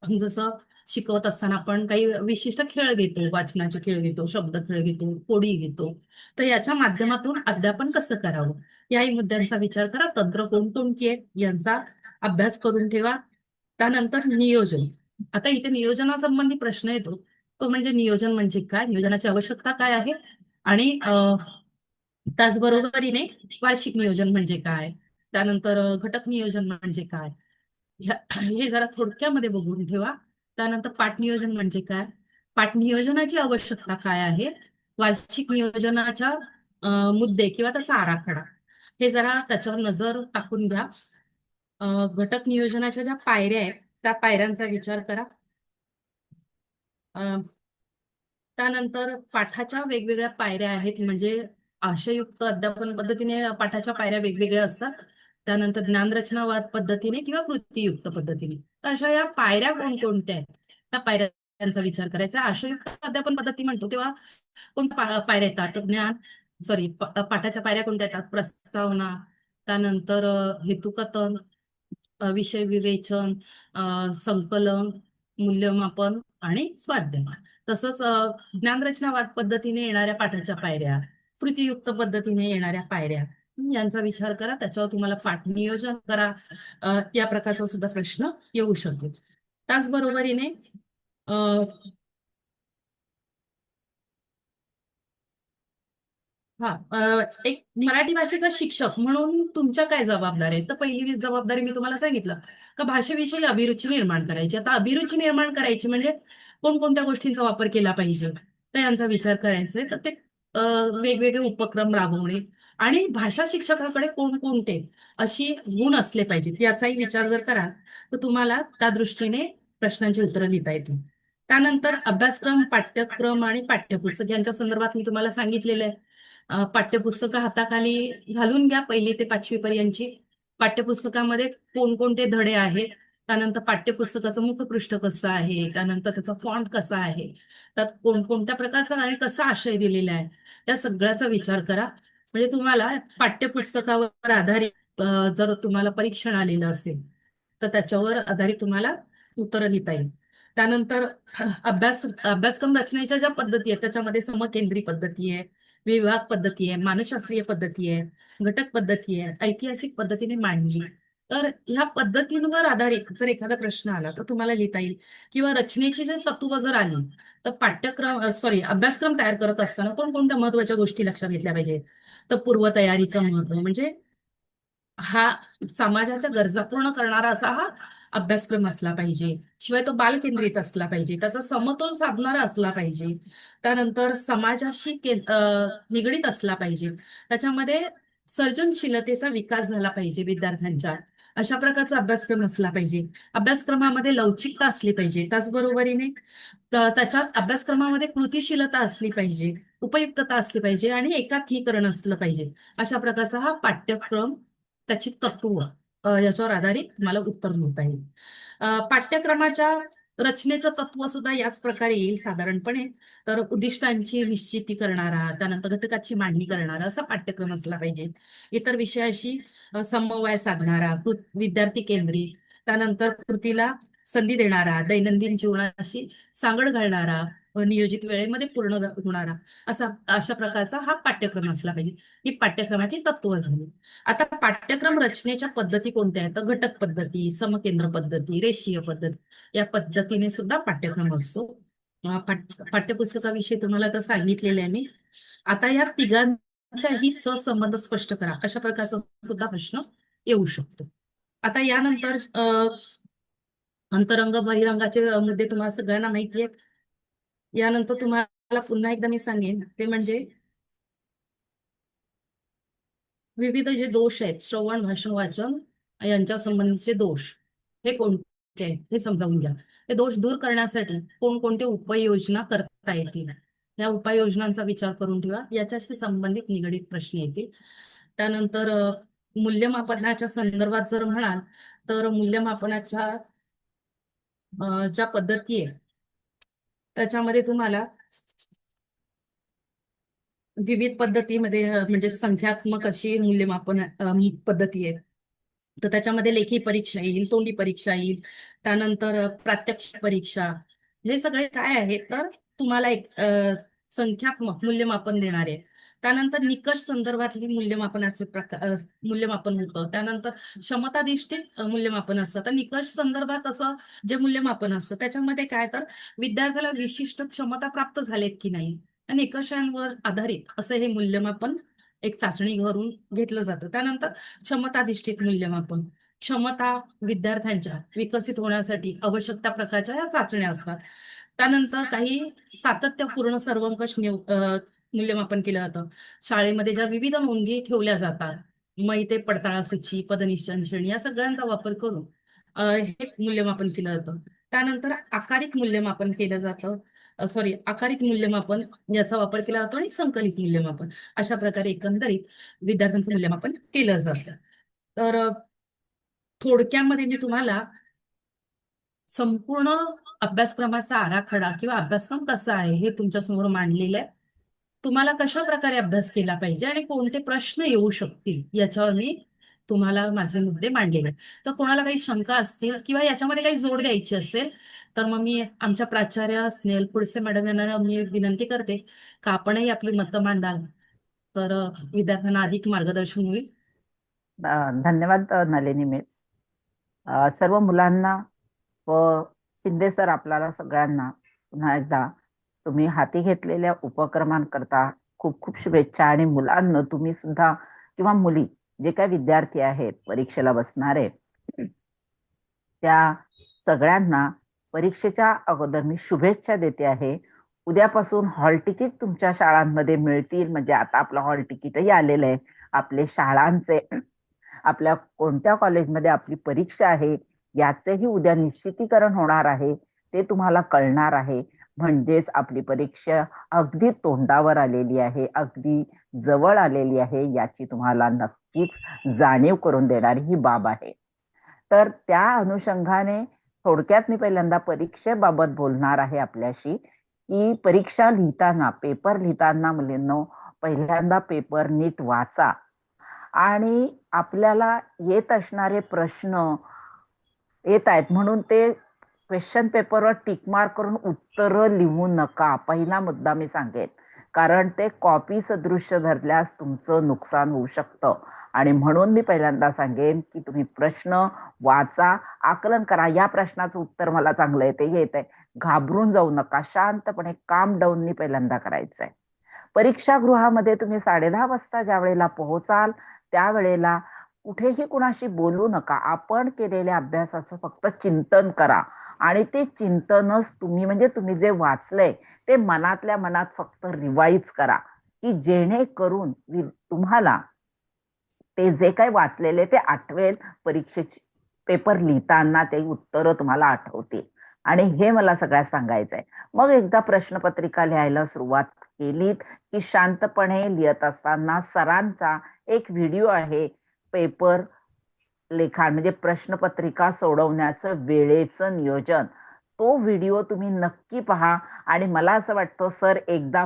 जसं शिकवत असताना आपण काही विशिष्ट खेळ घेतो, वाचनाचे खेळ घेतो, शब्द खेळ घेतो, कोडी घेतो. तर याच्या माध्यमातून अध्यापन कसं करावं याही मुद्द्यांचा विचार करा. तंत्र कोणकोणती आहेत यांचा अभ्यास करून ठेवा. त्यानंतर नियोजन. आता इथे नियोजनासंबंधी प्रश्न येतो, तो म्हणजे नियोजन म्हणजे काय, नियोजनाची आवश्यकता काय आहे आणि त्याचबरोबरीने वार्षिक नियोजन म्हणजे काय, त्यानंतर घटक नियोजन म्हणजे काय, हे जरा थोडक्यामध्ये बघून ठेवा. त्यानंतर पाठ नियोजन म्हणजे काय, पाठ नियोजनाची आवश्यकता काय आहे, वार्षिक नियोजनाच्या मुद्दे किंवा त्याचा आराखडा हे जरा त्याच्यावर नजर टाकून घ्या. घटक नियोजनाच्या ज्या पायऱ्या आहेत त्या पायऱ्यांचा विचार करा. त्यानंतर पाठाच्या वेगवेगळ्या पायऱ्या आहेत, म्हणजे आशययुक्त अध्यापन पद्धतीने पाठाच्या पायऱ्या वेगवेगळ्या असतात. त्यानंतर ज्ञानरचनावाद पद्धतीने किंवा कृतीयुक्त पद्धतीने. तर अशा या पायऱ्या कोणकोणत्या आहेत त्या पायऱ्यांचा विचार करायचा. आशययुक्त अध्यापन पद्धती म्हणतो तेव्हा कोणत्या पायऱ्या येतात, पाठाच्या पायऱ्या कोणत्या येतात, प्रस्तावना, त्यानंतर हेतुकथन, विषय विवेचन, संकलन, मूल्यमापन आणि स्वाध्याय. तसंच ज्ञानरचनावाद पद्धतीने येणाऱ्या पाठाच्या पायऱ्या, कृतीयुक्त पद्धतीने येणाऱ्या पायऱ्या यांचा विचार करा. त्याच्यावर तुम्हाला पाठ नियोजन करा. या प्रकारचा सुद्धा प्रश्न येऊ शकतो. त्याचबरोबरीने अ, हा एक मराठी भाषेचा शिक्षक म्हणून तुमच्या काय जबाबदारी आहे? तर पहिली जबाबदारी मी तुम्हाला सांगितलं का भाषेविषयी अभिरुची निर्माण करायची. आता अभिरुची निर्माण करायची म्हणजे कोणकोणत्या गोष्टींचा वापर केला पाहिजे तर यांचा विचार करायचा आहे. तर ते अ, वेगवेगळे उपक्रम राबवणे आणि भाषा शिक्षकाकडे कोणकोणते अशी गुण असले पाहिजेत याचाही विचार जर कराल तर तुम्हाला त्या दृष्टीने प्रश्नांची उत्तरं लिहिता येतील. त्यानंतर अभ्यासक्रम, पाठ्यक्रम आणि पाठ्यपुस्तक यांच्या संदर्भात मी तुम्हाला सांगितलेलं आहे. पाठ्यपुस्तकं हाताखाली घालून घ्या 1ली ते 5वी पर्यंतची. पाठ्यपुस्तकामध्ये कोणकोणते धडे आहेत, त्यानंतर पाठ्यपुस्तकाचं मुखपृष्ठ कसं आहे, त्यानंतर त्याचा फॉन्ट कसा आहे, त्यात कोणकोणत्या प्रकारचा आणि कसा आशय दिलेला आहे, या सगळ्याचा विचार करा. म्हणजे तुम्हाला पाठ्यपुस्तकावर आधारित जर तुम्हाला परीक्षण आलेलं असेल तर त्याच्यावर आधारित तुम्हाला उत्तरं लिहिता येईल. त्यानंतर अभ्यासक्रम रचनेच्या ज्या पद्धती आहेत त्याच्यामध्ये समकेंद्री पद्धती आहे, विभाग पद्धती आहे, मानसशास्त्रीय पद्धती आहे, घटक पद्धती आहे, ऐतिहासिक पद्धतीने मांडणी. तर ह्या पद्धतींवर आधारित जर एखादा प्रश्न आला तर तुम्हाला लिहिता येईल. किंवा रचनेची जर तत्व जर आली तर अभ्यासक्रम तयार करत असताना कोणकोणत्या महत्वाच्या गोष्टी लक्षात घेतल्या पाहिजे. तर पूर्वतयारीचं महत्व म्हणजे हा समाजाच्या गरजा पूर्ण करणारा असा हा अभ्यासक्रम असला पाहिजे. शिवाय तो बालकेंद्रित असला पाहिजे, त्याचा समतोल साधणारा असला पाहिजे. त्यानंतर समाजाशी निगडीत असला पाहिजे. त्याच्यामध्ये सर्जनशीलतेचा विकास झाला पाहिजे विद्यार्थ्यांच्या. अशा प्रकारचा अभ्यासक्रम असला पाहिजे. अभ्यासक्रमामध्ये लवचिकता असली पाहिजे. त्याचबरोबरीने त्याच्यात अभ्यासक्रमामध्ये कृतीशीलता असली पाहिजे, उपयुक्तता असली पाहिजे आणि एकात्मीकरण असलं पाहिजे. अशा प्रकारचा हा पाठ्यक्रम, त्याची तत्व याच्यावर आधारित तुम्हाला उत्तर लिहिता येईल. पाठ्यक्रमाच्या रचनेचं तत्व सुद्धा याच प्रकारे येईल साधारणपणे. तर उद्दिष्टांची निश्चिती करणारा, त्यानंतर घटकाची मांडणी करणारा असा पाठ्यक्रम असला पाहिजे. इतर विषयाशी समन्वय साधणारा, विद्यार्थी केंद्रित, त्यानंतर कृतीला संधी देणारा, दैनंदिन जीवनाशी सांगड घालणारा, नियोजित वेळेमध्ये पूर्ण होणारा अशा प्रकारचा हा पाठ्यक्रम असला पाहिजे. ही पाठ्यक्रमाची तत्व झाली. आता पाठ्यक्रम रचनेच्या पद्धती कोणत्या आहेत? तर घटक पद्धती, समकेंद्र पद्धती, रेषीय पद्धती या पद्धतीने सुद्धा पाठ्यक्रम असतो. पाठ्यपुस्तकाविषयी तुम्हाला तर सांगितलेलं आहे मी. आता या तिघांच्याही सहसंबंध स्पष्ट करा अशा प्रकारचा सुद्धा प्रश्न येऊ शकतो. आता यानंतर अंतरंग बहिरंगाचे मुद्दे तुम्हाला सगळ्यांना माहिती आहेत. यानंतर तुम्हाला पुन्हा एकदा मी सांगेन ते म्हणजे विविध जे दोष आहेत, श्रवण, भाषण, वाचन यांच्या संबंधीचे दोष हे कोणते आहेत हे समजावून घ्या. हे दोष दूर करण्यासाठी कोणकोणते उपाययोजना करता येतील या उपाययोजनांचा विचार करून ठेवा. याच्याशी संबंधित निगडीत प्रश्न येतील. त्यानंतर मूल्यमापनाच्या संदर्भात जर म्हणाल तर मूल्यमापनाच्या ज्या पद्धती आहे त्याच्यामध्ये तुम्हाला विविध पद्धतीमध्ये म्हणजे संख्यात्मक अशी मूल्यमापन पद्धती आहे. तर त्याच्यामध्ये लेखी परीक्षा येईल, तोंडी परीक्षा येईल, त्यानंतर प्रात्यक्षिक परीक्षा. हे सगळे काय आहे तर तुम्हाला एक संख्यात्मक मूल्यमापन देणार आहे. त्यानंतर निकष संदर्भातली मूल्यमापनाचे प्रकार मूल्यमापन होतं. त्यानंतर क्षमताधिष्ठित मूल्यमापन असतं. तर निकष संदर्भात असं जे मूल्यमापन असतं त्याच्यामध्ये काय तर विद्यार्थ्याला विशिष्ट क्षमता प्राप्त झालेत की नाही आणि निकषांवर आधारित असं हे मूल्यमापन एक चाचणी करून घेतलं जातं. त्यानंतर क्षमताधिष्ठित मूल्यमापन, क्षमता विद्यार्थ्यांच्या विकसित होण्यासाठी आवश्यक त्या प्रकारच्या या चाचण्या असतात. त्यानंतर काही सातत्यपूर्ण सर्वंकष मूल्यमापन केलं जातं. शाळेमध्ये ज्या विविध नोंदी ठेवल्या जातात, मग इथे पडताळा सूची, पदनिश्चय श्रेणी या सगळ्यांचा वापर करून हे मूल्यमापन केलं जातं. त्यानंतर आकारिक मूल्यमापन केलं जातं. आकारिक मूल्यमापन याचा वापर केला जातो आणि संकलित मूल्यमापन अशा प्रकारे एकंदरीत विद्यार्थ्यांचं मूल्यमापन केलं जातं. तर थोडक्यामध्ये मी तुम्हाला संपूर्ण अभ्यासक्रमाचा आराखडा किंवा अभ्यासक्रम कसा आहे हे तुमच्यासमोर मांडलेलं आहे. तुम्हाला कशा प्रकारे अभ्यास केला पाहिजे आणि कोणते प्रश्न येऊ शकतील याच्यावर मी तुम्हाला माझे मुद्दे मांडलेले आहेत. तर कोणाला काही शंका असतील किंवा याच्यामध्ये काही जोड द्यायची असेल तर मग मी आमच्या प्राचार्य स्नेहल पुडसे मॅडम यांना मी विनंती करते का आपणही आपली मतं मांडाल तर विद्यार्थ्यांना अधिक मार्गदर्शन होईल. धन्यवाद नलिनी मिस. सर्व मुलांना व शिंदे सर आपल्याला सगळ्यांना पुन्हा एकदा तुम्ही हाती घेतलेल्या उपक्रमांकरता खूप खूप शुभेच्छा. आणि मुलांना तुम्ही सुद्धा किंवा मुली जे काही विद्यार्थी आहेत परीक्षेला बसणारे त्या सगळ्यांना परीक्षेच्या अगोदर मी शुभेच्छा देते आहे. उद्यापासून हॉल तिकीट तुमच्या शाळांमध्ये मिळतील. म्हणजे आता आपलं हॉल तिकीटही आलेलं आहे. आपले शाळांचे आपल्या कोणत्या कॉलेजमध्ये आपली परीक्षा आहे याचेही उद्या निश्चितीकरण होणार आहे. ते तुम्हाला कळणार आहे. म्हणजेच आपली परीक्षा अगदी तोंडावर आलेली आहे, अगदी जवळ आलेली आहे याची तुम्हाला नक्कीच जाणीव करून देणारी ही बाब आहे. तर त्या अनुषंगाने थोडक्यात मी पहिल्यांदा परीक्षेबाबत बोलणार आहे आपल्याशी की परीक्षा लिहिताना पेपर लिहिताना मुलींनो पहिल्यांदा पेपर नीट वाचा आणि आपल्याला येत असणारे प्रश्न येत आहेत म्हणून ते क्वेश्चन पेपरवर टिक मार्क करून उत्तर लिहू नका. पहिला मुद्दा मी सांगेन, कारण ते कॉपी सदृश्य धरल्यास तुमचं नुकसान होऊ शकतं. आणि म्हणून मी पहिल्यांदा सांगेन की तुम्ही प्रश्न वाचा, आकलन करा. या प्रश्नाचं उत्तर मला चांगलं येते, येत आहे, घाबरून जाऊ नका. शांतपणे काम डाऊननी पहिल्यांदा करायचं आहे. परीक्षागृहामध्ये तुम्ही 10:30 वाजता ज्या वेळेला पोहोचाल त्यावेळेला कुठेही कुणाशी बोलू नका. आपण केलेल्या अभ्यासाचं फक्त चिंतन करा आणि ते चिंतनच तुम्ही म्हणजे तुम्ही जे वाचलंय ते मनातल्या मनात फक्त रिवाईज करा की जेणेकरून तुम्हाला ते जे काही वाचलेले ते आठवेल. परीक्षेचे पेपर लिहिताना ते उत्तर तुम्हाला आठवतील. आणि हे मला सगळ्यात सांगायचंय. मग एकदा प्रश्नपत्रिका लिहायला सुरुवात केलीत की शांतपणे लिहित असताना सरांचा एक व्हिडिओ आहे पेपर लेखन म्हणजे प्रश्नपत्रिका सोडवण्याचं वेळेचं नियोजन. तो व्हिडिओ तुम्ही नक्की पहा. आणि मला असं वाटतं सर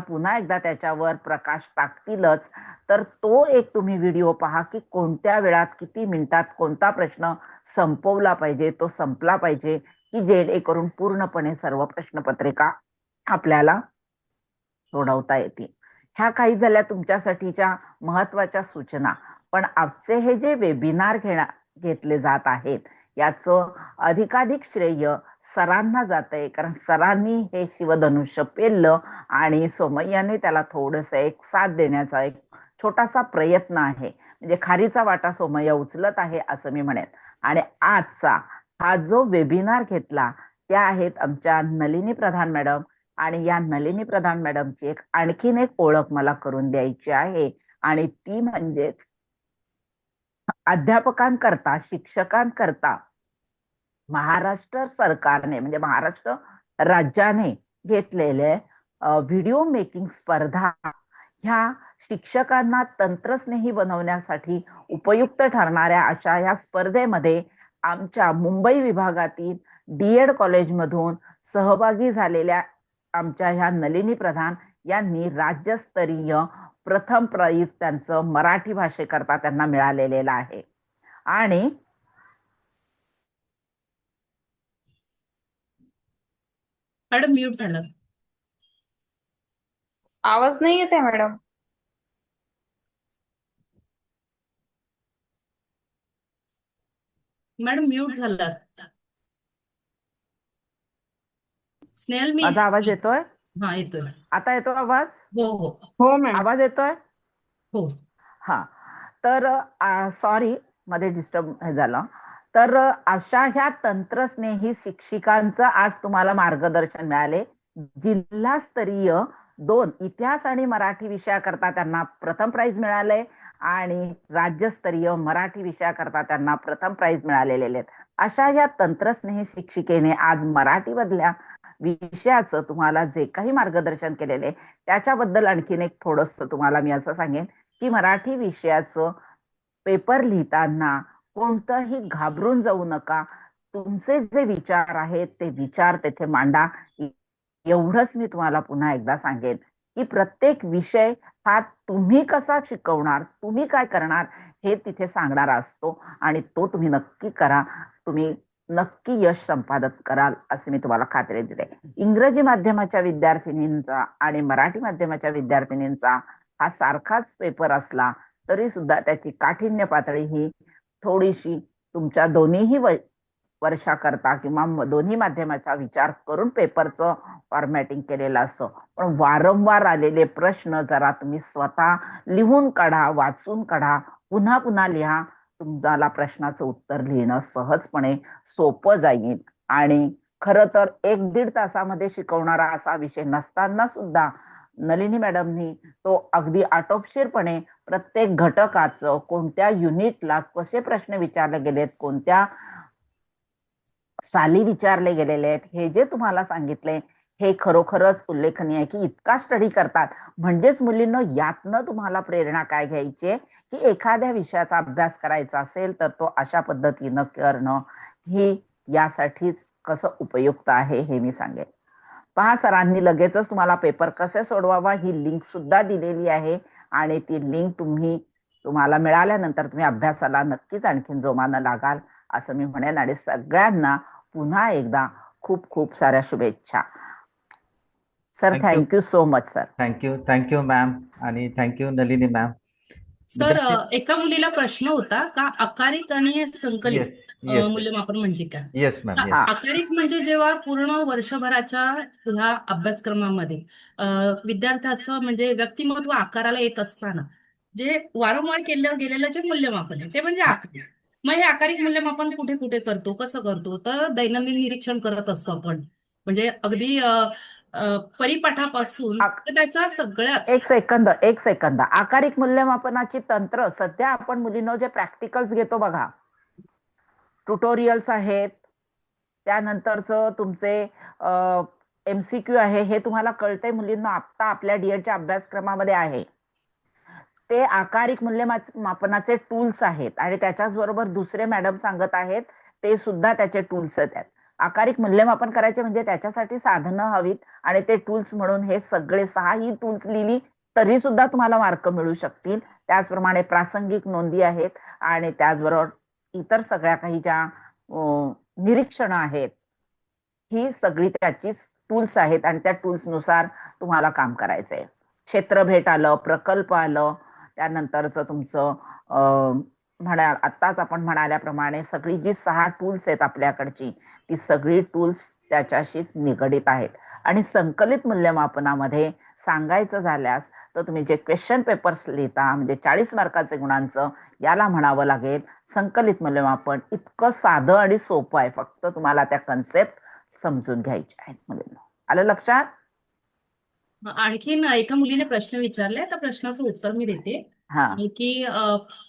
पुन्हा एकदा त्याच्यावर प्रकाश टाकतीलच. तर तो एक तुम्ही व्हिडिओ पहा की कोणत्या वेळात किती मिनिटात कोणता प्रश्न संपवला पाहिजे, तो संपला पाहिजे की जेणेकरून पूर्णपणे सर्व प्रश्नपत्रिका आपल्याला सोडवता येतील. ह्या काही झाल्या तुमच्यासाठीच्या महत्वाच्या सूचना. पण आजचे हे जे वेबिनार घेतले जात आहेत याचं अधिकाधिक श्रेय सरांना जात आहे, कारण सरांनी हे शिवधनुष्य पेललं आणि सोमय्याने त्याला थोडस एक साथ देण्याचा एक छोटासा प्रयत्न आहे. म्हणजे खारीचा वाटा सोमय्या उचलत आहे असं मी म्हणेन. आणि आजचा हा जो वेबिनार घेतला त्या आहेत आमच्या नलिनी प्रधान मॅडम. आणि या नलिनी प्रधान मॅडमची आणखीन एक ओळख मला करून द्यायची आहे आणि ती म्हणजेच अध्यापकांकरता शिक्षकांकरता महाराष्ट्र सरकारने म्हणजे महाराष्ट्र राज्याने घेतलेले व्हिडिओ मेकिंग स्पर्धा ह्या शिक्षकांना तंत्रस्नेही बनवण्यासाठी उपयुक्त ठरणाऱ्या अशा या स्पर्धेमध्ये आमच्या मुंबई विभागातील डीएड कॉलेजमधून सहभागी झालेल्या आमच्या ह्या नलिनी प्रधान यांनी राज्यस्तरीय प्रथम प्राइज त्यांचं मराठी भाषेकरता त्यांना मिळालेलं आहे. आणि मॅडम म्यूट झालं. आवाज नाही येत आहे मॅडम. मॅडम म्यूट झालं. स्नेहल मी माझा आवाज येतोय? हा येतोय. आता येतो आवाज? हो हो हो मॅम. आवाज येतोय? हो. हा. तर सॉरी मध्ये डिस्टर्ब झालं. तर अशा ह्या तंत्रस्नेही शिक्षिकांचं आज तुम्हाला मार्गदर्शन मिळाले. जिल्हास्तरीय 2 इतिहास आणि मराठी विषयाकरता त्यांना प्रथम प्राइज मिळाले आणि राज्यस्तरीय मराठी विषयाकरता त्यांना प्रथम प्राइज मिळालेले आहेत. अशा या तंत्रस्नेही शिक्षिकेने आज मराठी मधल्या विषयाचं तुम्हाला जे काही मार्गदर्शन केलेले त्याच्याबद्दल आणखीन एक थोडस तुम्हाला मी असं सांगेन की मराठी विषयाचं पेपर लिहिताना कोणतंही घाबरून जाऊ नका. तुमचे जे विचार आहेत ते विचार तेथे मांडा. एवढंच मी तुम्हाला पुन्हा एकदा सांगेन की प्रत्येक विषय हा तुम्ही कसा शिकवणार, तुम्ही काय करणार हे तिथे सांगणारा असतो आणि तो तुम्ही नक्की करा. तुम्ही नक्की यश संपादन कराल असे मी तुम्हाला खात्री देते. इंग्रजी माध्यमाच्या विद्यार्थिनींचा आणि मराठी माध्यमाच्या विद्यार्थिनींचा हा सारखाच पेपर असला तरी सुद्धा त्याची काठिण्य पातळी ही थोडीशी तुमच्या दोन्हीही वर्षाकरता किंवा दोन्ही माध्यमाचा विचार करून पेपरचं फॉर्मॅटिंग केलेलं असतं. पण वारंवार आलेले प्रश्न जरा तुम्ही स्वतः लिहून काढा, वाचून काढा, पुन्हा पुन्हा लिहा. तुम्हाला प्रश्नाचं उत्तर लिहिणं सहजपणे सोपं जाईल. आणि खरं तर 1-1.5 तासामध्ये शिकवणारा असा विषय नसताना सुद्धा नलिनी मॅडमनी तो अगदी आटोपशीरपणे प्रत्येक घटकाचं, कोणत्या युनिटला कसे प्रश्न विचारले गेलेत, कोणत्या साली विचारले गेलेले आहेत, हे जे तुम्हाला सांगितले हे खरोखरच उल्लेखनीय आहे की इतका स्टडी करतात. म्हणजेच मुलींनो, यातनं तुम्हाला प्रेरणा काय घ्यायची की एखाद्या विषयाचा अभ्यास करायचा असेल तर तो अशा पद्धतीनं करणं ही यासाठीच कसं उपयुक्त आहे हे मी सांगेन. पहा, सरांनी लगेचच तुम्हाला पेपर कसे सोडवावा ही लिंक सुद्धा दिलेली आहे आणि ती लिंक तुम्हाला मिळाल्यानंतर तुम्ही अभ्यासाला नक्कीच आणखीन जोमानं लागाल असं मी म्हणेन. आणि सगळ्यांना पुन्हा एकदा खूप खूप साऱ्या शुभेच्छा. Sir, Thank you. Thank you so much sir. Thank you ma'am आणि थँक्यू नलिनी मॅम. सर, एका मुलीला प्रश्न होता का आकारिक आणि संकलित येस मूल्यमापन म्हणजे काय? Yes ma'am yes. आकारिक म्हणजे जेव्हा पूर्ण वर्षभराच्या ह्या अभ्यासक्रमामध्ये विद्यार्थ्याचं म्हणजे व्यक्तिमत्व आकाराला येत असताना जे वारंवार केलं गेलेलं जे मूल्यमापन आहे ते म्हणजे आकारिक. मग हे आकारिक मूल्यमापन कुठे कुठे करतो, कसं करतो? तर दैनंदिन निरीक्षण करत असतो आपण. म्हणजे अगदी परिपाठापासून तर त्याच्या सगळ्याच एक सेकंद. आकारिक मूल्यमापनाची तंत्र सध्या आपण मुलींनो जे प्रॅक्टिकल्स घेतो बघा, ट्युटोरियल्स आहेत, त्यानंतरचं तुमचे MCQ आहे, हे तुम्हाला कळतंय मुलींना आता आपल्या डीएडच्या अभ्यासक्रमामध्ये आहे. ते आकारिक मूल्यमापनाचे टूल्स आहेत आणि त्याच्याच बरोबर दुसरे मॅडम सांगत आहेत ते सुद्धा त्याचे टूल्स आहेत. आकारिक मूल्यमापन करायचे म्हणजे त्याच्यासाठी साधनं हवीत आणि ते टूल्स म्हणून हे सगळे 6 ही टूल्स लिहिली तरी सुद्धा तुम्हाला मार्क मिळू शकतील. त्याचप्रमाणे प्रासंगिक नोंदी आहेत आणि त्याचबरोबर इतर सगळ्या काही ज्या निरीक्षणं आहेत ही सगळी त्याचीच टूल्स आहेत आणि त्या टूल्सनुसार तुम्हाला काम करायचंय. क्षेत्रभेट आलं, प्रकल्प आलं, त्यानंतरचं तुमचं आत्ताच आपण म्हणाल्याप्रमाणे सगळी जी 6 टूल्स आहेत आपल्याकडची ती सगळी टूल्स त्याच्याशीच निगडित आहेत. आणि संकलित मूल्यमापनामध्ये सांगायचं झाल्यास तर तुम्ही जे क्वेश्चन पेपर्स लिहिता म्हणजे 40 मार्काचे गुणांचं, याला म्हणावं लागेल संकलित मूल्यमापन. इतकं साधं आणि सोपं आहे, फक्त तुम्हाला त्या कन्सेप्ट समजून घ्यायच्या आहेत मुलींना. आलं लक्षात? आणखीन एका मुलीने प्रश्न विचारलाय, त्या प्रश्नाचं उत्तर मी देते हा, की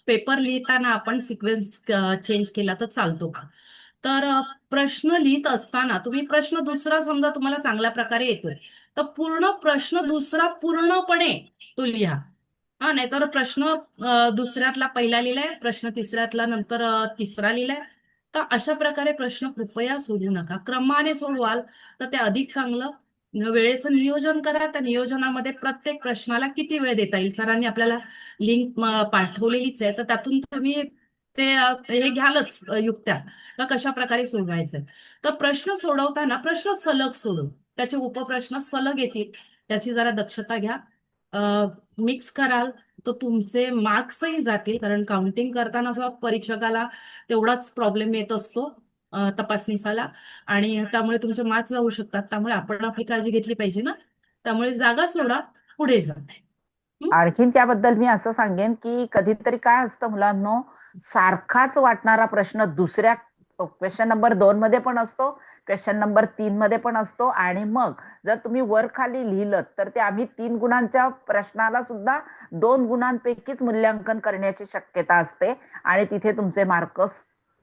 पेपर लिहिताना आपण सिक्वेन्स चेंज केला तर चालतो का? तर प्रश्न लिहित असताना तुम्ही प्रश्न दुसरा समजा तुम्हाला चांगल्या प्रकारे येतोय तर पूर्ण प्रश्न दुसरा पूर्णपणे तो लिहा. नाहीतर प्रश्न दुसऱ्यातला पहिला लिहिलाय, प्रश्न तिसऱ्यातला नंतर तिसरा लिहिलाय, तर अशा प्रकारे प्रश्न कृपया सोडू नका. क्रमाने सोडवाल तर ते अधिक चांगलं. वेळेचं नियोजन करा. त्या नियोजनामध्ये प्रत्येक प्रश्नाला किती वेळ देता येईल, सरांनी आपल्याला लिंक पाठवलेलीच आहे, तर त्यातून तुम्ही ते हे घ्यालच युक्त्या का कशा प्रकारे सोडवायचंय. तर प्रश्न सोडवताना प्रश्न सलग सोडून त्याचे उपप्रश्न सलग येतील त्याची जरा दक्षता घ्या. मिक्स कराल तर तुमचे मार्क्सही जातील, कारण काउंटिंग करताना सुद्धा परीक्षकाला तेवढाच प्रॉब्लेम येत असतो तपासणीसाला, आणि त्यामुळे तुमचे मार्क्स जाऊ शकतात. त्यामुळे आपण आपली काळजी घेतली पाहिजे ना. त्यामुळे जागा सोडा, पुढे जा. आणखीन त्याबद्दल मी असं सांगेन की कधीतरी काय असतं मुलांनो, सारखाच वाटणारा प्रश्न दुसऱ्या क्वेश्चन नंबर 2 मध्ये पण असतो, क्वेश्चन नंबर 3 मध्ये पण असतो आणि मग जर तुम्ही वर खाली लिहिलं तर ते आम्ही 3 गुणांच्या प्रश्नाला सुद्धा 2 गुणांपैकीच मूल्यांकन करण्याची शक्यता असते आणि तिथे तुमचे मार्क्स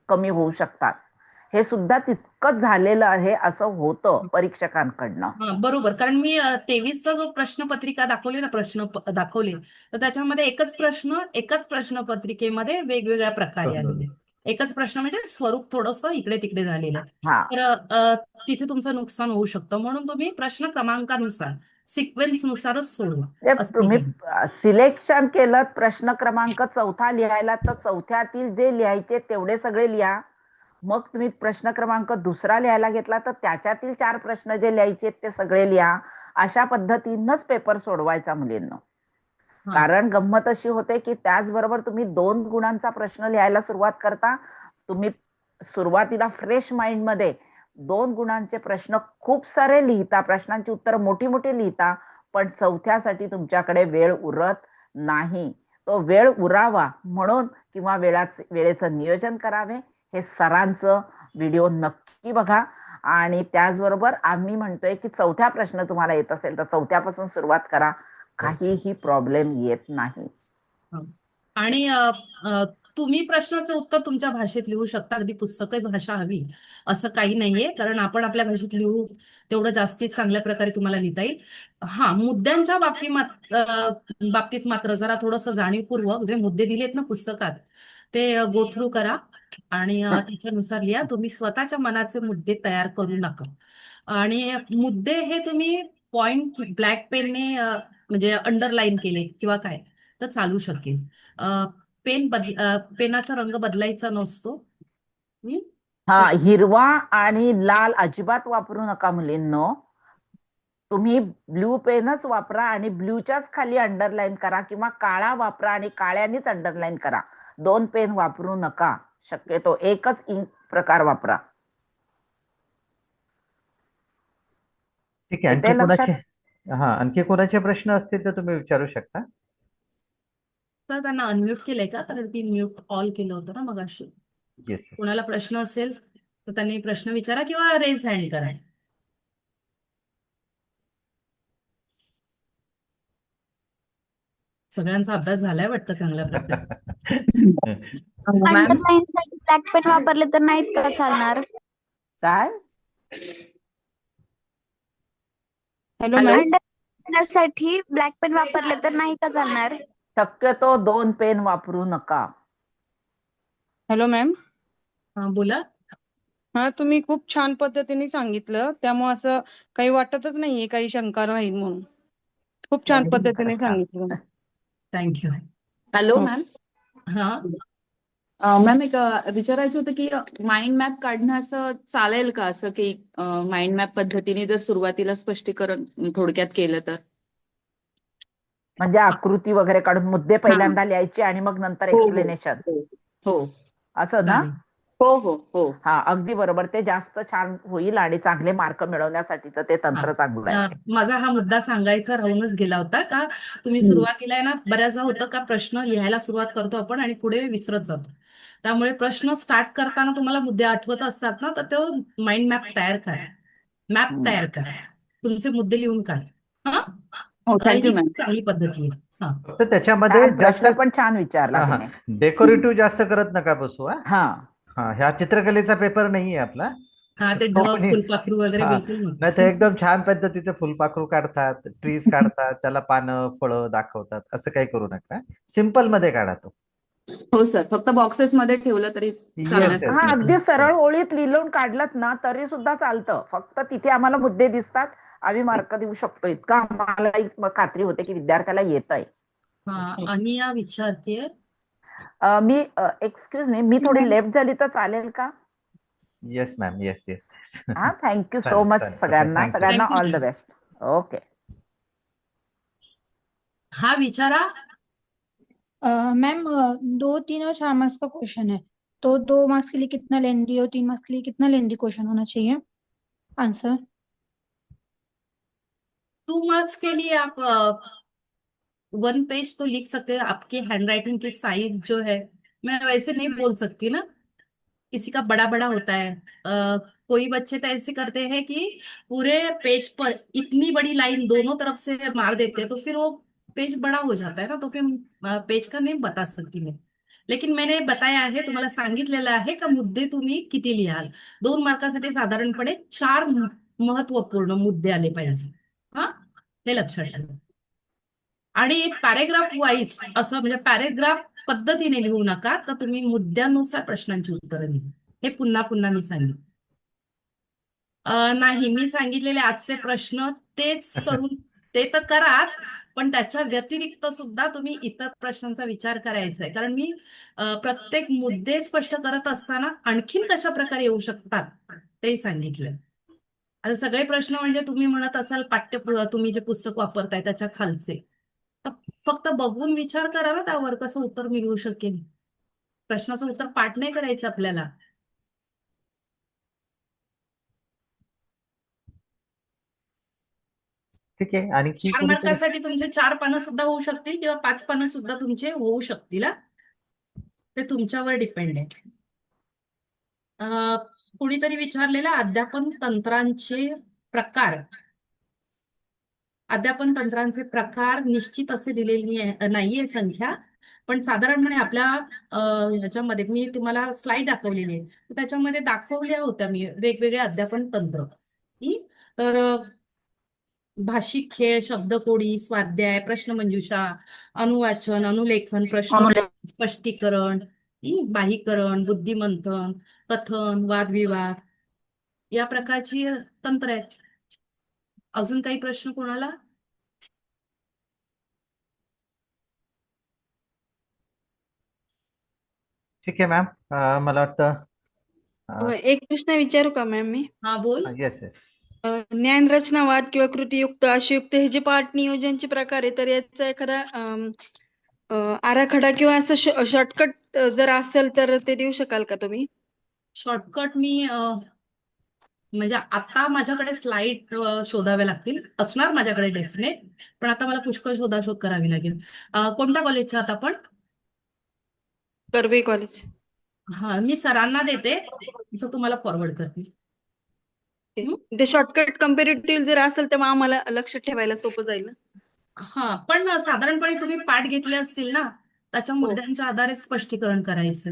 कमी होऊ शकतात. हे सुद्धा तितकंच झालेलं आहे, असं होतं परीक्षकांकडनं. बरोबर, कारण मी 23चा जो प्रश्नपत्रिका दाखवली ना, प्रश्न दाखवले, तर त्याच्यामध्ये एकच प्रश्नपत्रिकेमध्ये वेगवेगळ्या प्रकारे आलेले. एकच प्रश्न म्हणजे स्वरूप थोडंसं इकडे तिकडे झालेलं आहे. हा, तर तिथे तुमचं नुकसान होऊ शकतं. म्हणून तुम्ही प्रश्न क्रमांकानुसार सिक्वेन्स नुसारच सोडवा म्हणजे असं मी तुम्ही सांगेन. सिलेक्शन केलं प्रश्न क्रमांक 4 लिहायला, तर 4थ्यातील जे लिहायचे तेवढे सगळे लिहा. मग तुम्ही प्रश्न क्रमांक 2 लिहायला घेतला तर त्याच्यातील 4 प्रश्न जे लिहायचे ते सगळे लिहा. अशा पद्धतीनंच पेपर सोडवायचा मुलींनो. हा कारण गंमत अशी होते की त्याचबरोबर तुम्ही 2 गुणांचा प्रश्न लिहायला सुरुवात करता. तुम्ही सुरुवातीला फ्रेश माइंड मध्ये 2 गुणांचे प्रश्न खूप सारे लिहिता, प्रश्नांची उत्तरं मोठी मोठी लिहिता, पण 4थ्यासाठी तुमच्याकडे वेळ उरत नाही. तो वेळ उरावा म्हणून किंवा वेळेचं नियोजन करावे. हे सरांचं व्हिडिओ नक्की बघा. आणि त्याचबरोबर आम्ही म्हणतोय की 4थ्या प्रश्न तुम्हाला येत असेल तर 4थ्यापासून सुरुवात करा. काहीही प्रॉब्लेम येत नाही. आणि तुम्ही प्रश्नाचं उत्तर तुमच्या भाषेत लिहू शकता. अगदी पुस्तकी भाषा हवी असं काही नाहीये, कारण आपण आपल्या भाषेत लिहू तेवढं जास्तीत चांगल्या प्रकारे तुम्हाला लिहिता येईल. हा, मुद्द्यांच्या बाबतीत मात्र जरा थोडंसं जाणीवपूर्वक जे मुद्दे दिलेत ना पुस्तकात ते गो थ्रू करा आणि त्याच्यानुसार लिहा. तुम्ही स्वतःच्या मनाचे मुद्दे तयार करू नका. आणि मुद्दे हे तुम्ही पॉइंट ब्लॅक पेनने म्हणजे अंडरलाईन केले किंवा काय तर चालू शकेल. पेनाचा रंग बदलायचा नसतो. हं? हा, हिरवा आणि लाल अजिबात वापरू नका मुलींनो. तुम्ही ब्ल्यू पेनच वापरा आणि ब्ल्यूच्याच खाली अंडरलाईन करा, किंवा काळा वापरा आणि काळ्यानेच अंडरलाईन करा. 2 पेन वापरू नका. शक्यतो एकच इंक प्रकार वापरा. ठीक आहे. येते आणखी लक्षात? आणखी कोणाचे प्रश्न असतील तर तुम्ही विचारू शकता. तर त्यांना अनम्यूट केलंय का? कारण की म्यूट ऑल केलं होतं ना मगाशी. Yes yes. कोणाला प्रश्न असेल तर त्यांनी प्रश्न विचारा किंवा रेज हँड करा. सगळ्यांचा अभ्यास झालाय वाटतं चांगल्या प्रकारे. मॅम अंडरलाईन साठी ब्लॅक पेन वापरले तर नाहीत का चालणार? काय? Hello ma'am. अंडरलाईन साठी ब्लॅक पेन वापरले तर नाही का चालणार? शक्यतो 2 पेन वापरू नका. Hello ma'am. हा, बोला. हा, तुम्ही खूप छान पद्धतीने सांगितलं, त्यामुळे असं काही वाटतच नाहीये काही शंका राहील म्हणून. खूप छान पद्धतीने खरंच छान. सांगितलं. थँक्यू. हॅलो हो. मॅम. हा, मॅम एक विचारायचं होतं की माइंड मॅप काढणं असं चालेल का, असं की माइंड मॅप पद्धतीने जर सुरुवातीला स्पष्टीकरण थोडक्यात केलं तर? म्हणजे आकृती वगैरे काढून मुद्दे पहिल्यांदा लिहायचे आणि मग नंतर हो एक्सप्लेनेशन, हो हो असं ना? चालेल. हो हो हो. हा, अगदी बरोबर. ते जास्त छान होईल आणि चांगले मार्क मिळवण्यासाठीचं ते तंत्र चांगलं आहे. माझा हा मुद्दा सांगायचा राहूनच गेला होता का तुम्ही सुरुवातीला आहे ना, बऱ्याचदा होतं का प्रश्न लिहायला सुरुवात करतो आपण आणि पुढे विसरत जातो. त्यामुळे प्रश्न स्टार्ट करताना तुम्हाला मुद्दे आठवत असतात ना, तर तो माइंड मॅप तयार करा. तयार करा. तुमचे मुद्दे लिहून काढा. हा, हो, थँक्यू ही मॅम. चांगली पद्धती आहे. हा, तर त्याच्यामध्ये छान, जास्त प्रश्न पण छान विचारला तिने. डेकोरेटिव्ह जास्त करत नका बसू. हा, ह्या चित्रकलेचा पेपर नाहीये आपला. हा, ते तो ढग कोणी फुलपाखरू वगैरे हा बिलकुल नाही, नको. ते एकदम छान पद्धतीचे फुलपाखरू काढतात, ट्रीज काढतात, त्याला पानं फळं दाखवतात. असं काही करू नका. सिम्पल मध्ये काढा तो. हो सर, फक्त बॉक्सेस मध्ये ठेवलं तरी येस चालण्यासारखं. हा, येस. अगदी सरळ ओळीत लिहून काढलत ना तरी सुद्धा चालतं. फक्त तिथे आम्हाला मुद्दे दिसतात, आम्ही मार्क देऊ शकतो, इतका आम्हाला एक खात्री होते की विद्यार्थ्याला येत आहे. हा, अनिया विचारते. मी एक्सक्यूज मी थोडी लेफ्ट झाली तर चालेल का? Yes ma'am. Yes yes. हा, थँक्यू सो चालेल, मच चालेल. सगळ्यांना. Thank you. सगळ्यांना Thank you, all the ma'am. Best. Okay. हा, विचारा. मैम 2, 3 और 4 मार्क्स का क्वेश्चन है, तो 2 मार्क्स के लिए कितना लेंदी और 3 मार्क्स के लिए कितना लेंदी क्वेश्चन होना चाहिए आंसर? 2 मार्क्स के लिए आप 1 पेज तो लिख सकते हैं. आपकी हैंडराइटिंग की साइज जो है, मैं वैसे नहीं बोल सकती ना, किसी का बड़ा बड़ा होता है. कोई बच्चे तो ऐसे करते हैं कि पूरे पेज पर इतनी बड़ी लाइन दोनों तरफ से मार देते हैं, तो फिर वो पेज बड़ा हो जाता है ना, तो फिर पेज का नाही बता सकती मैं. लेकिन मैंने बताया आहे, तुम्हाला सांगितलेलं आहे का मुद्दे तुम्ही किती लिहाल. 2 मार्कासाठी साधारणपणे 4 महत्वपूर्ण मुद्दे आले पाहिजे. हा, हे लक्षात ठेवा. आणि पॅरेग्राफ वाईज असं म्हणजे पॅरेग्राफ पद्धतीने लिहू नका, तर तुम्ही मुद्द्यानुसार प्रश्नांची उत्तरं लिहा. हे पुन्हा पुन्हा मी सांगितलं. नाही, मी सांगितलेले आजचे प्रश्न तेच करून ते तर कराच, पण त्याच्या व्यतिरिक्त सुद्धा तुम्ही इतर प्रश्नांचा विचार करायचा आहे. कारण मी प्रत्येक मुद्दे स्पष्ट करत असताना आणखीन कशा प्रकारे येऊ शकतात ते सांगितलं. आता सगळे प्रश्न म्हणजे तुम्ही म्हणत असाल तुम्ही जे पुस्तक वापरताय त्याच्या खालचे, तर फक्त बघून विचार करा ना त्यावर कसं उत्तर मिळू शकेल. प्रश्नाचं उत्तर पाठ नाही करायचं आपल्याला. ठीक आहे. आणि 4 कोणीतरी मार्कासाठी तुमचे 4 पानं सुद्धा होऊ शकतील किंवा 5 पानं सुद्धा तुमचे होऊ शकतील हा. ते तुमच्यावर डिपेंड आहे. कुणीतरी विचारलेला अध्यापन तंत्रांचे प्रकार. अध्यापन तंत्रांचे प्रकार निश्चित असे दिलेली नाहीये संख्या, पण साधारणपणे आपल्या ह्याच्यामध्ये मी तुम्हाला स्लाइड दाखवलेली आहे, तर त्याच्यामध्ये दाखवल्या होत्या मी वेगवेगळे अध्यापन तंत्र. तर भाषिक खेळ, शब्दकोडी, स्वाध्याय, प्रश्नमंजुषा, अनुवाचन, अनुलेखन, प्रश्न स्पष्टीकरण, बाहीकरण, बुद्धिमंथन, कथन, वादविवाद या प्रकारची तंत्र आहेत. अजून काही प्रश्न कोणाला? ठीक आहे मॅम. मला वाटतं एक प्रश्न विचारू का मॅम मी? हा बोल. Yes yes. ज्ञानरचनावाद किंवा कृतीयुक्त, आशयुक्त हे जे पाठ नियोजनचे प्रकार आहे, तर याचा एखादा आराखडा किंवा असं शॉर्टकट जर असेल तर ते देऊ शकाल का तुम्ही? शॉर्टकट मी म्हणजे आता माझ्याकडे स्लाइड शोधाव्या लागतील. असणार माझ्याकडे डेफिनेट, पण आता मला पुष्कळ शोधाशोध करावी लागेल. कोणत्या कॉलेजच्या आहात आपण? कर्वे कॉलेज. हा, मी सरांना देते, तसं तुम्हाला फॉरवर्ड करतील. ते शॉर्टकट कम्पॅरेटिव्ह जर असेल तर मग आम्हाला लक्ष ठेवायला सोपं जाईल ना. हा, पण साधारणपणे तुम्ही पाठ घेतले असतील ना, त्याच्या हो. मुद्द्यांच्या आधारे स्पष्टीकरण करायचं.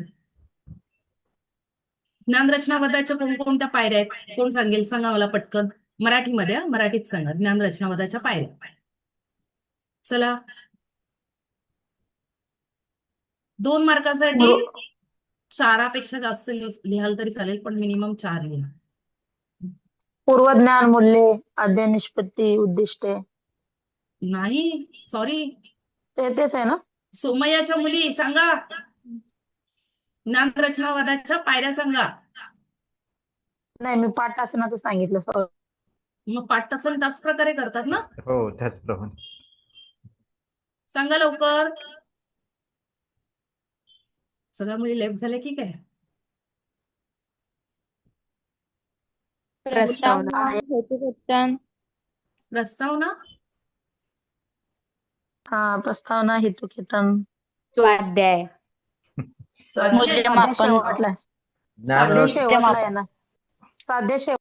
ज्ञानरचनावादाच्या कोणकोणत्या पायऱ्या आहेत? कोण सांगेल? सांगा मला पटकन. मराठीमध्ये, मराठीत सांगा. ज्ञानरचनावादाच्या पायऱ्या. चला, 2 मार्कासाठी 4पेक्षा जास्त लिहाल तरी चालेल, पण मिनिमम 4 लिहा. पूर्वज्ञान, मूल्ये, अध्ययन निष्पत्ती, उद्दिष्टे. नाही, सॉरी, तेच आहे ना? सोमय्याच्या मुली सांगा. ज्ञानरचनावादाच्या पायऱ्या सांगा. नाही, मी पाठासनाचं सांगितलं. मग पाठचं त्याच प्रकारे करतात ना? हो, त्याचप्रमाणे. सांगा लवकर. सगळ्या मुली लेफ्ट झाल्या की काय? प्रस्तावना, हेतुकथन. प्रस्तावना, प्रस्तावना, हेतुकथन, स्वाध्याय, मूल्यमापन, शेवटला ज्ञान शेवटला आहे ना. स्वाध्याय शेवट.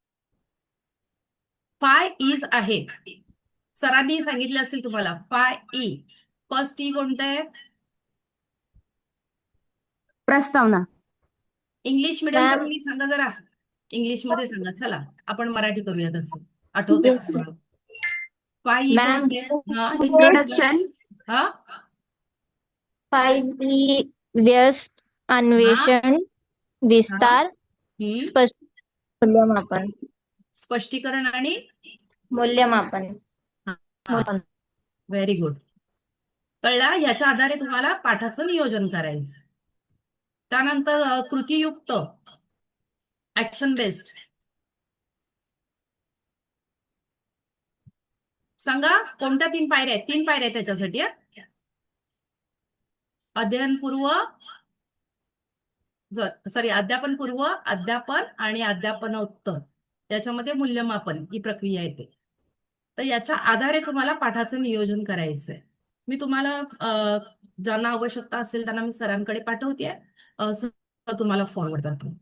5 आहे. सरांनी सांगितले असेल तुम्हाला 5 फर्स्ट कोणतं आहे? प्रस्तावना. इंग्लिश मिडियमच्या मुली सांगा जरा. इंग्लिश मध्ये सांगा. चला, आपण मराठी करूया तसं. आठवते का तुम्हाला? 5 मॅम, कोणते? हा, इंट्रोडक्शन. हा, 5 व्यस्त, अन्वेषण, विस्तार, हम्म, स्पष्ट, मूल्यमापन. स्पष्टीकरण आणि मूल्यमापन. Very good. कळला? ह्याच्या आधारे तुम्हाला पाठाचं नियोजन करायचं. त्यानंतर कृतीयुक्त, ऍक्शन बेस्ड. सांगा कोणत्या 3 पायऱ्या आहेत? 3 पायऱ्या आहेत त्याच्यासाठी. अध्ययनपूर्व, अध्यापनपूर्व, अध्यापन आणि अध्यापनोत्तर. याच्यामध्ये मूल्यमापन ही प्रक्रिया येते. तर याच्या आधारे तुम्हाला पाठाचं नियोजन करायचंय. मी तुम्हाला ज्यांना आवश्यकता असेल त्यांना मी सरांकडे पाठवते, तुम्हाला फॉरवर्ड करतो.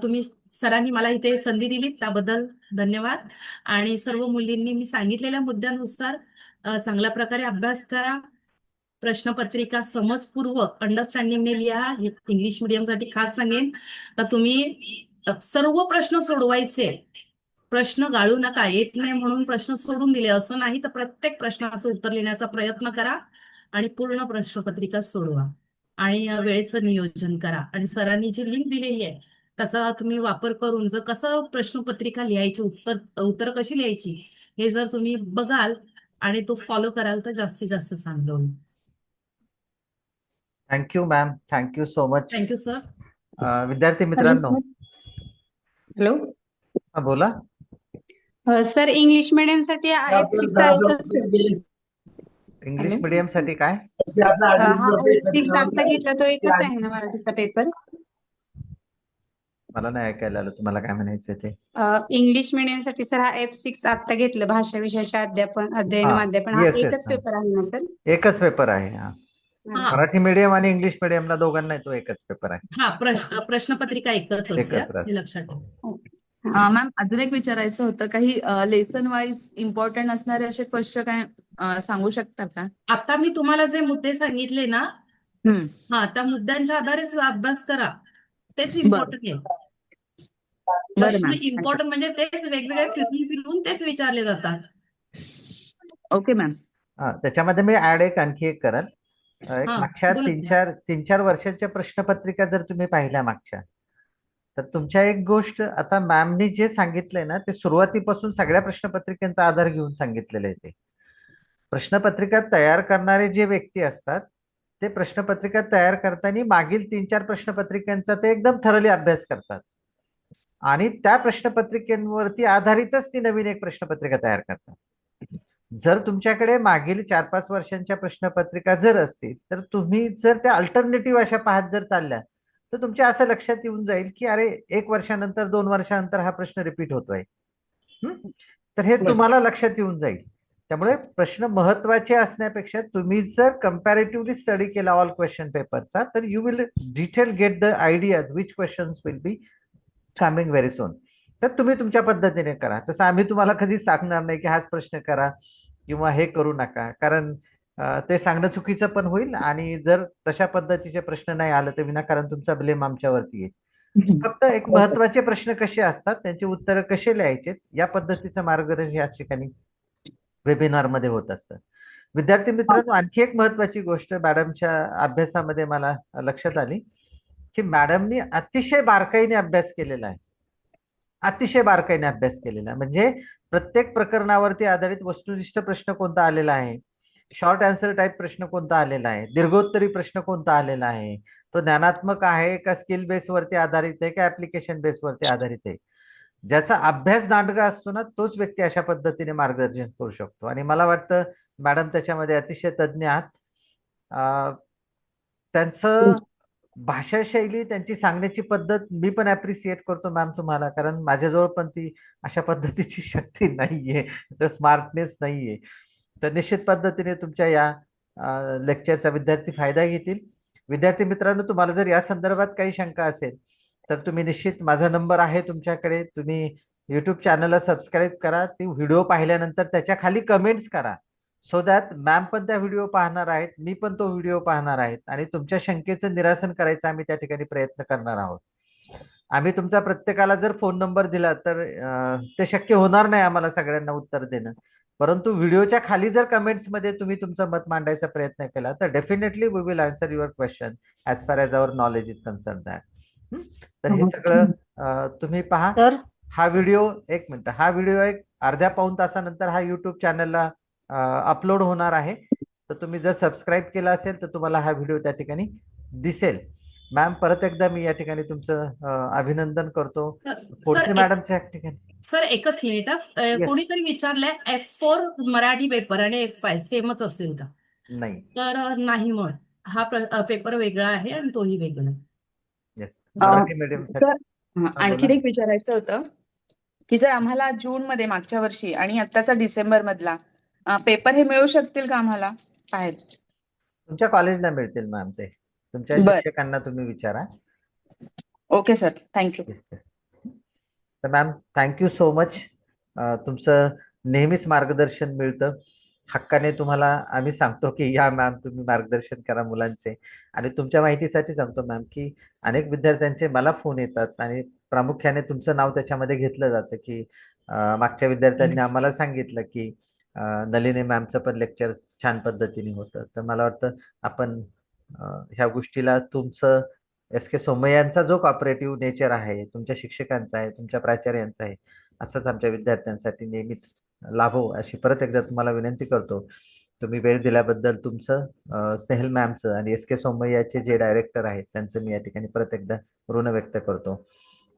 तुम्ही सरांनी मला इथे संधी दिली त्याबद्दल धन्यवाद. आणि सर्व मुलींनी मी सांगितलेल्या मुद्द्यानुसार चांगल्या प्रकारे अभ्यास करा. प्रश्नपत्रिका समजपूर्वक अंडरस्टँडिंगने लिहा. इंग्लिश मिडियमसाठी खास सांगेन तर तुम्ही सर्व प्रश्न सोडवायचे. प्रश्न गाळू नका. येत नाही म्हणून प्रश्न सोडून दिले असं नाही, तर प्रत्येक प्रश्नाचं उत्तर लिहिण्याचा प्रयत्न करा आणि पूर्ण प्रश्नपत्रिका सोडवा आणि वेळेचं नियोजन करा. आणि सरांनी जी लिंक दिलेली आहे त्याचा तुम्ही वापर करून जर कसं प्रश्नपत्रिका लिहायची, उत्तर कशी लिहायची हे जर तुम्ही बघाल आणि तो फॉलो कराल तर जास्तीत जास्त चांगलं होईल. Thank you ma'am, thank you so much. Thank you sir. विद्यार्थी मित्रांनो, हॅलो हा बोला. सर, इंग्लिश मीडियम साठी F6 इंग्लिश मीडियम साठी काय? हा F6 आता घेतला तो एकच आहे ना मराठीचा पेपर? मला नाही ऐकायला आलं तुम्हाला काय म्हणायचं ते. इंग्लिश मीडियम साठी सर हा F6 आता घेतलं, भाषा विषयाचे अध्ययन हा, अध्यापन, हा येस येस, एकच पेपर आहे ना सर? एकच पेपर आहे. हा, हा मराठी मीडियम आणि इंग्लिश मीडियमला दोघांना तो एकच पेपर आहे. हा प्रश्नपत्रिका एकच असते, एकत्र असते. हे लक्षात ठेवा. मॅम अजून एक विचारायचं होतं, काही लेसन वाईज इम्पॉर्टंट असणारे असे क्वेश्चन काय सांगू शकता का? आता मी तुम्हाला जे मुद्दे सांगितले ना, हम्म. हा त्या मुद्द्यांच्या आधारेच अभ्यास करा, तेच बरं इम्पॉर्टंट आहे. बरं प्रश्न मॅम. इम्पॉर्टंट म्हणजे तेच वेगवेगळे फिरून फिरून तेच विचारले जातात. Okay ma'am. हा, त्याच्यामध्ये मी आणखी एक करल. एक हा, मागच्या बोला तीन चार वर्षाच्या प्रश्नपत्रिका जर तुम्ही पाहिल्या मागच्या, तर तुमच्या एक गोष्ट, आता मॅमनी जे सांगितलंय ना ते सुरुवातीपासून सगळ्या प्रश्नपत्रिकांचा आधार घेऊन सांगितलेलं आहे. ते प्रश्नपत्रिका तयार करणारे जे व्यक्ती असतात ते प्रश्नपत्रिका तयार करताना मागील 3-4 प्रश्नपत्रिकांचा ते एकदम थरली अभ्यास करतात आणि त्या प्रश्नपत्रिकेवरती आधारितच ती नवीन एक प्रश्नपत्रिका तयार करतात. जर तुमच्याकडे मागील 4-5 वर्षांच्या प्रश्नपत्रिका जर असतील, तर तुम्ही जर त्या अल्टरनेटिव्ह अशा पाहत जर चालल्या, तर तुमच्या असं लक्षात येऊन जाईल की अरे 1 वर्षानंतर 2 वर्षानंतर हा प्रश्न रिपीट होतोय. तर हे तुम्हाला लक्षात येऊन जाईल. त्यामुळे प्रश्न महत्वाचे असण्यापेक्षा तुम्ही जर कंपॅरेटिव्हली स्टडी केला ऑल क्वेश्चन पेपरचा, तर you will detail get the ideas which questions will be coming very soon. तर तुम्ही तुमच्या पद्धतीने करा. तसं आम्ही तुम्हाला कधी सांगणार नाही की हाच प्रश्न करा किंवा हे करू नका, कारण ते सांगणं चुकीचं पण होईल आणि जर तशा पद्धतीचे प्रश्न नाही आले तर विनाकारण तुमचा ब्लेम आमच्यावरती येईल. फक्त एक महत्वाचे प्रश्न कसे असतात, त्यांची उत्तरं कसे लिहायचे, या पद्धतीचं मार्गदर्शन या ठिकाणी वेबिनार मध्ये होत असतं. विद्यार्थी मित्रांनो, आणखी एक महत्वाची गोष्ट मॅडमच्या अभ्यासामध्ये मला लक्षात आली की मॅडमनी अतिशय बारकाईने अभ्यास केलेला आहे. अतिशय बारकाईने अभ्यास केलेला आहे. म्हणजे प्रत्येक प्रकरणावरती आधारित वस्तुनिष्ठ प्रश्न कोणता आलेला आहे, शॉर्ट आन्सर टाईप प्रश्न कोणता आलेला आहे, दीर्घोत्तरी प्रश्न कोणता आलेला आहे, तो ज्ञानात्मक आहे का स्किल बेसवरती आधारित आहे का ऍप्लिकेशन बेसवरती आधारित आहे. ज्याचा अभ्यास दांडगा असतो ना, तोच व्यक्ती अशा पद्धतीने मार्गदर्शन करू शकतो. आणि मला वाटतं मॅडम त्याच्यामध्ये अतिशय तज्ज्ञ आहात. त्यांचं भाषा शैली, त्यांची सांगण्याची पद्धत मी पण अप्रिशिएट करतो मॅम तुम्हाला, कारण माझ्याजवळ पण ती अशा पद्धतीची शक्ती नाहीये, तर स्मार्टनेस नाहीये. तर निश्चित पद्धतीने तुमच्या या लेक्चरचा विद्यार्थी फायदा घेतील. विद्यार्थी मित्रांनो, तुम्हाला जर या संदर्भात काही शंका असेल तर तुम्ही निश्चित, माझा नंबर आहे तुमच्याकडे, तुम्ही युट्यूब चॅनलला सबस्क्राईब करा. ती व्हिडिओ पाहिल्यानंतर त्याच्या खाली कमेंट्स करा, सो दॅट मॅम पण त्या व्हिडिओ पाहणार आहेत, मी पण तो व्हिडिओ पाहणार आहेत आणि तुमच्या शंकेचं निरासन करायचा आम्ही त्या ठिकाणी प्रयत्न करणार आहोत. आम्ही तुमचा प्रत्येकाला जर फोन नंबर दिला तर ते शक्य होणार नाही आम्हाला सगळ्यांना उत्तर देणं, परंतु व्हिडिओच्या खाली जर कमेंट्स मध्ये तुम्ही तुमचं मत मांडायचा प्रयत्न केला तर definitely we will answer your question as far as our knowledge is concern that. तर हे सगळं तुम्ही पहा. हा व्हिडिओ, एक मिनिट, हा व्हिडिओ एक अर्ध्या पाऊण तासानंतर हा युट्यूब चॅनलला अपलोड होणार आहे. तर तुम्ही जर सबस्क्राईब केला असेल तर तुम्हाला हा व्हिडिओ त्या ठिकाणी दिसेल. मॅम, परत एकदा मी या ठिकाणी तुमचं अभिनंदन करतो. पुढचे मॅडमच्या ठिकाणी सर एकच मिनिट, Yes. कोणीतरी विचारलंय F4 मराठी पेपर आणि F5 सेमच असेल का? नाही. तर नाही, मग हा पेपर वेगळा आहे आणि तोही वेगळा आहे. येस, मराठी मीडियम सर आणखीन एक विचारायचं होतं की जर आम्हाला जून मध्ये मागच्या वर्षी आणि आत्ताचा डिसेंबर मधला पेपर हे मिळू शकतील का आम्हाला बाहेर? तुमच्या कॉलेजला मिळतील मॅम, ते तुमच्या बरं. शिक्षकांना तुम्ही विचारा. Okay sir, thank you. तर मॅम, थँक्यू सो मच. तुमचं नेहमीच मार्गदर्शन मिळतं. हक्काने तुम्हाला आम्ही सांगतो की या मॅम, तुम्ही मार्गदर्शन करा मुलांचे. आणि तुमच्या माहितीसाठी सांगतो मॅम की अनेक विद्यार्थ्यांचे मला फोन येतात आणि प्रामुख्याने तुमचं नाव त्याच्यामध्ये घेतलं जातं की मागच्या विद्यार्थ्यांनी आम्हाला सांगितलं की नलिनी मॅमचं पण लेक्चर छान पद्धतीने होतं. तर मला वाटतं आपण ह्या गोष्टीला तुमचं S.K. सोमय्यांचा जो कॉपरेटिव्ह नेचर आहे, तुमच्या शिक्षकांचा आहे, तुमच्या प्राचार्यांचा आहे, असंच आमच्या विद्यार्थ्यांसाठी नेहमीच लाभो अशी परत एकदा तुम्हाला विनंती करतो. तुम्ही वेळ दिल्याबद्दल तुमचं, स्नेहल मॅमचं आणि एस के सोमय्याचे जे डायरेक्टर आहेत त्यांचं मी या ठिकाणी परत एकदा ऋण व्यक्त करतो.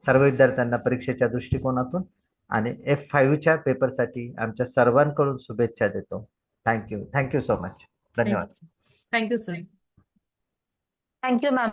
सर्व विद्यार्थ्यांना परीक्षेच्या दृष्टिकोनातून आणि F5च्या पेपरसाठी आमच्या सर्वांकडून शुभेच्छा देतो. Thank you so much. धन्यवाद. Thank you sir. Thank you ma'am.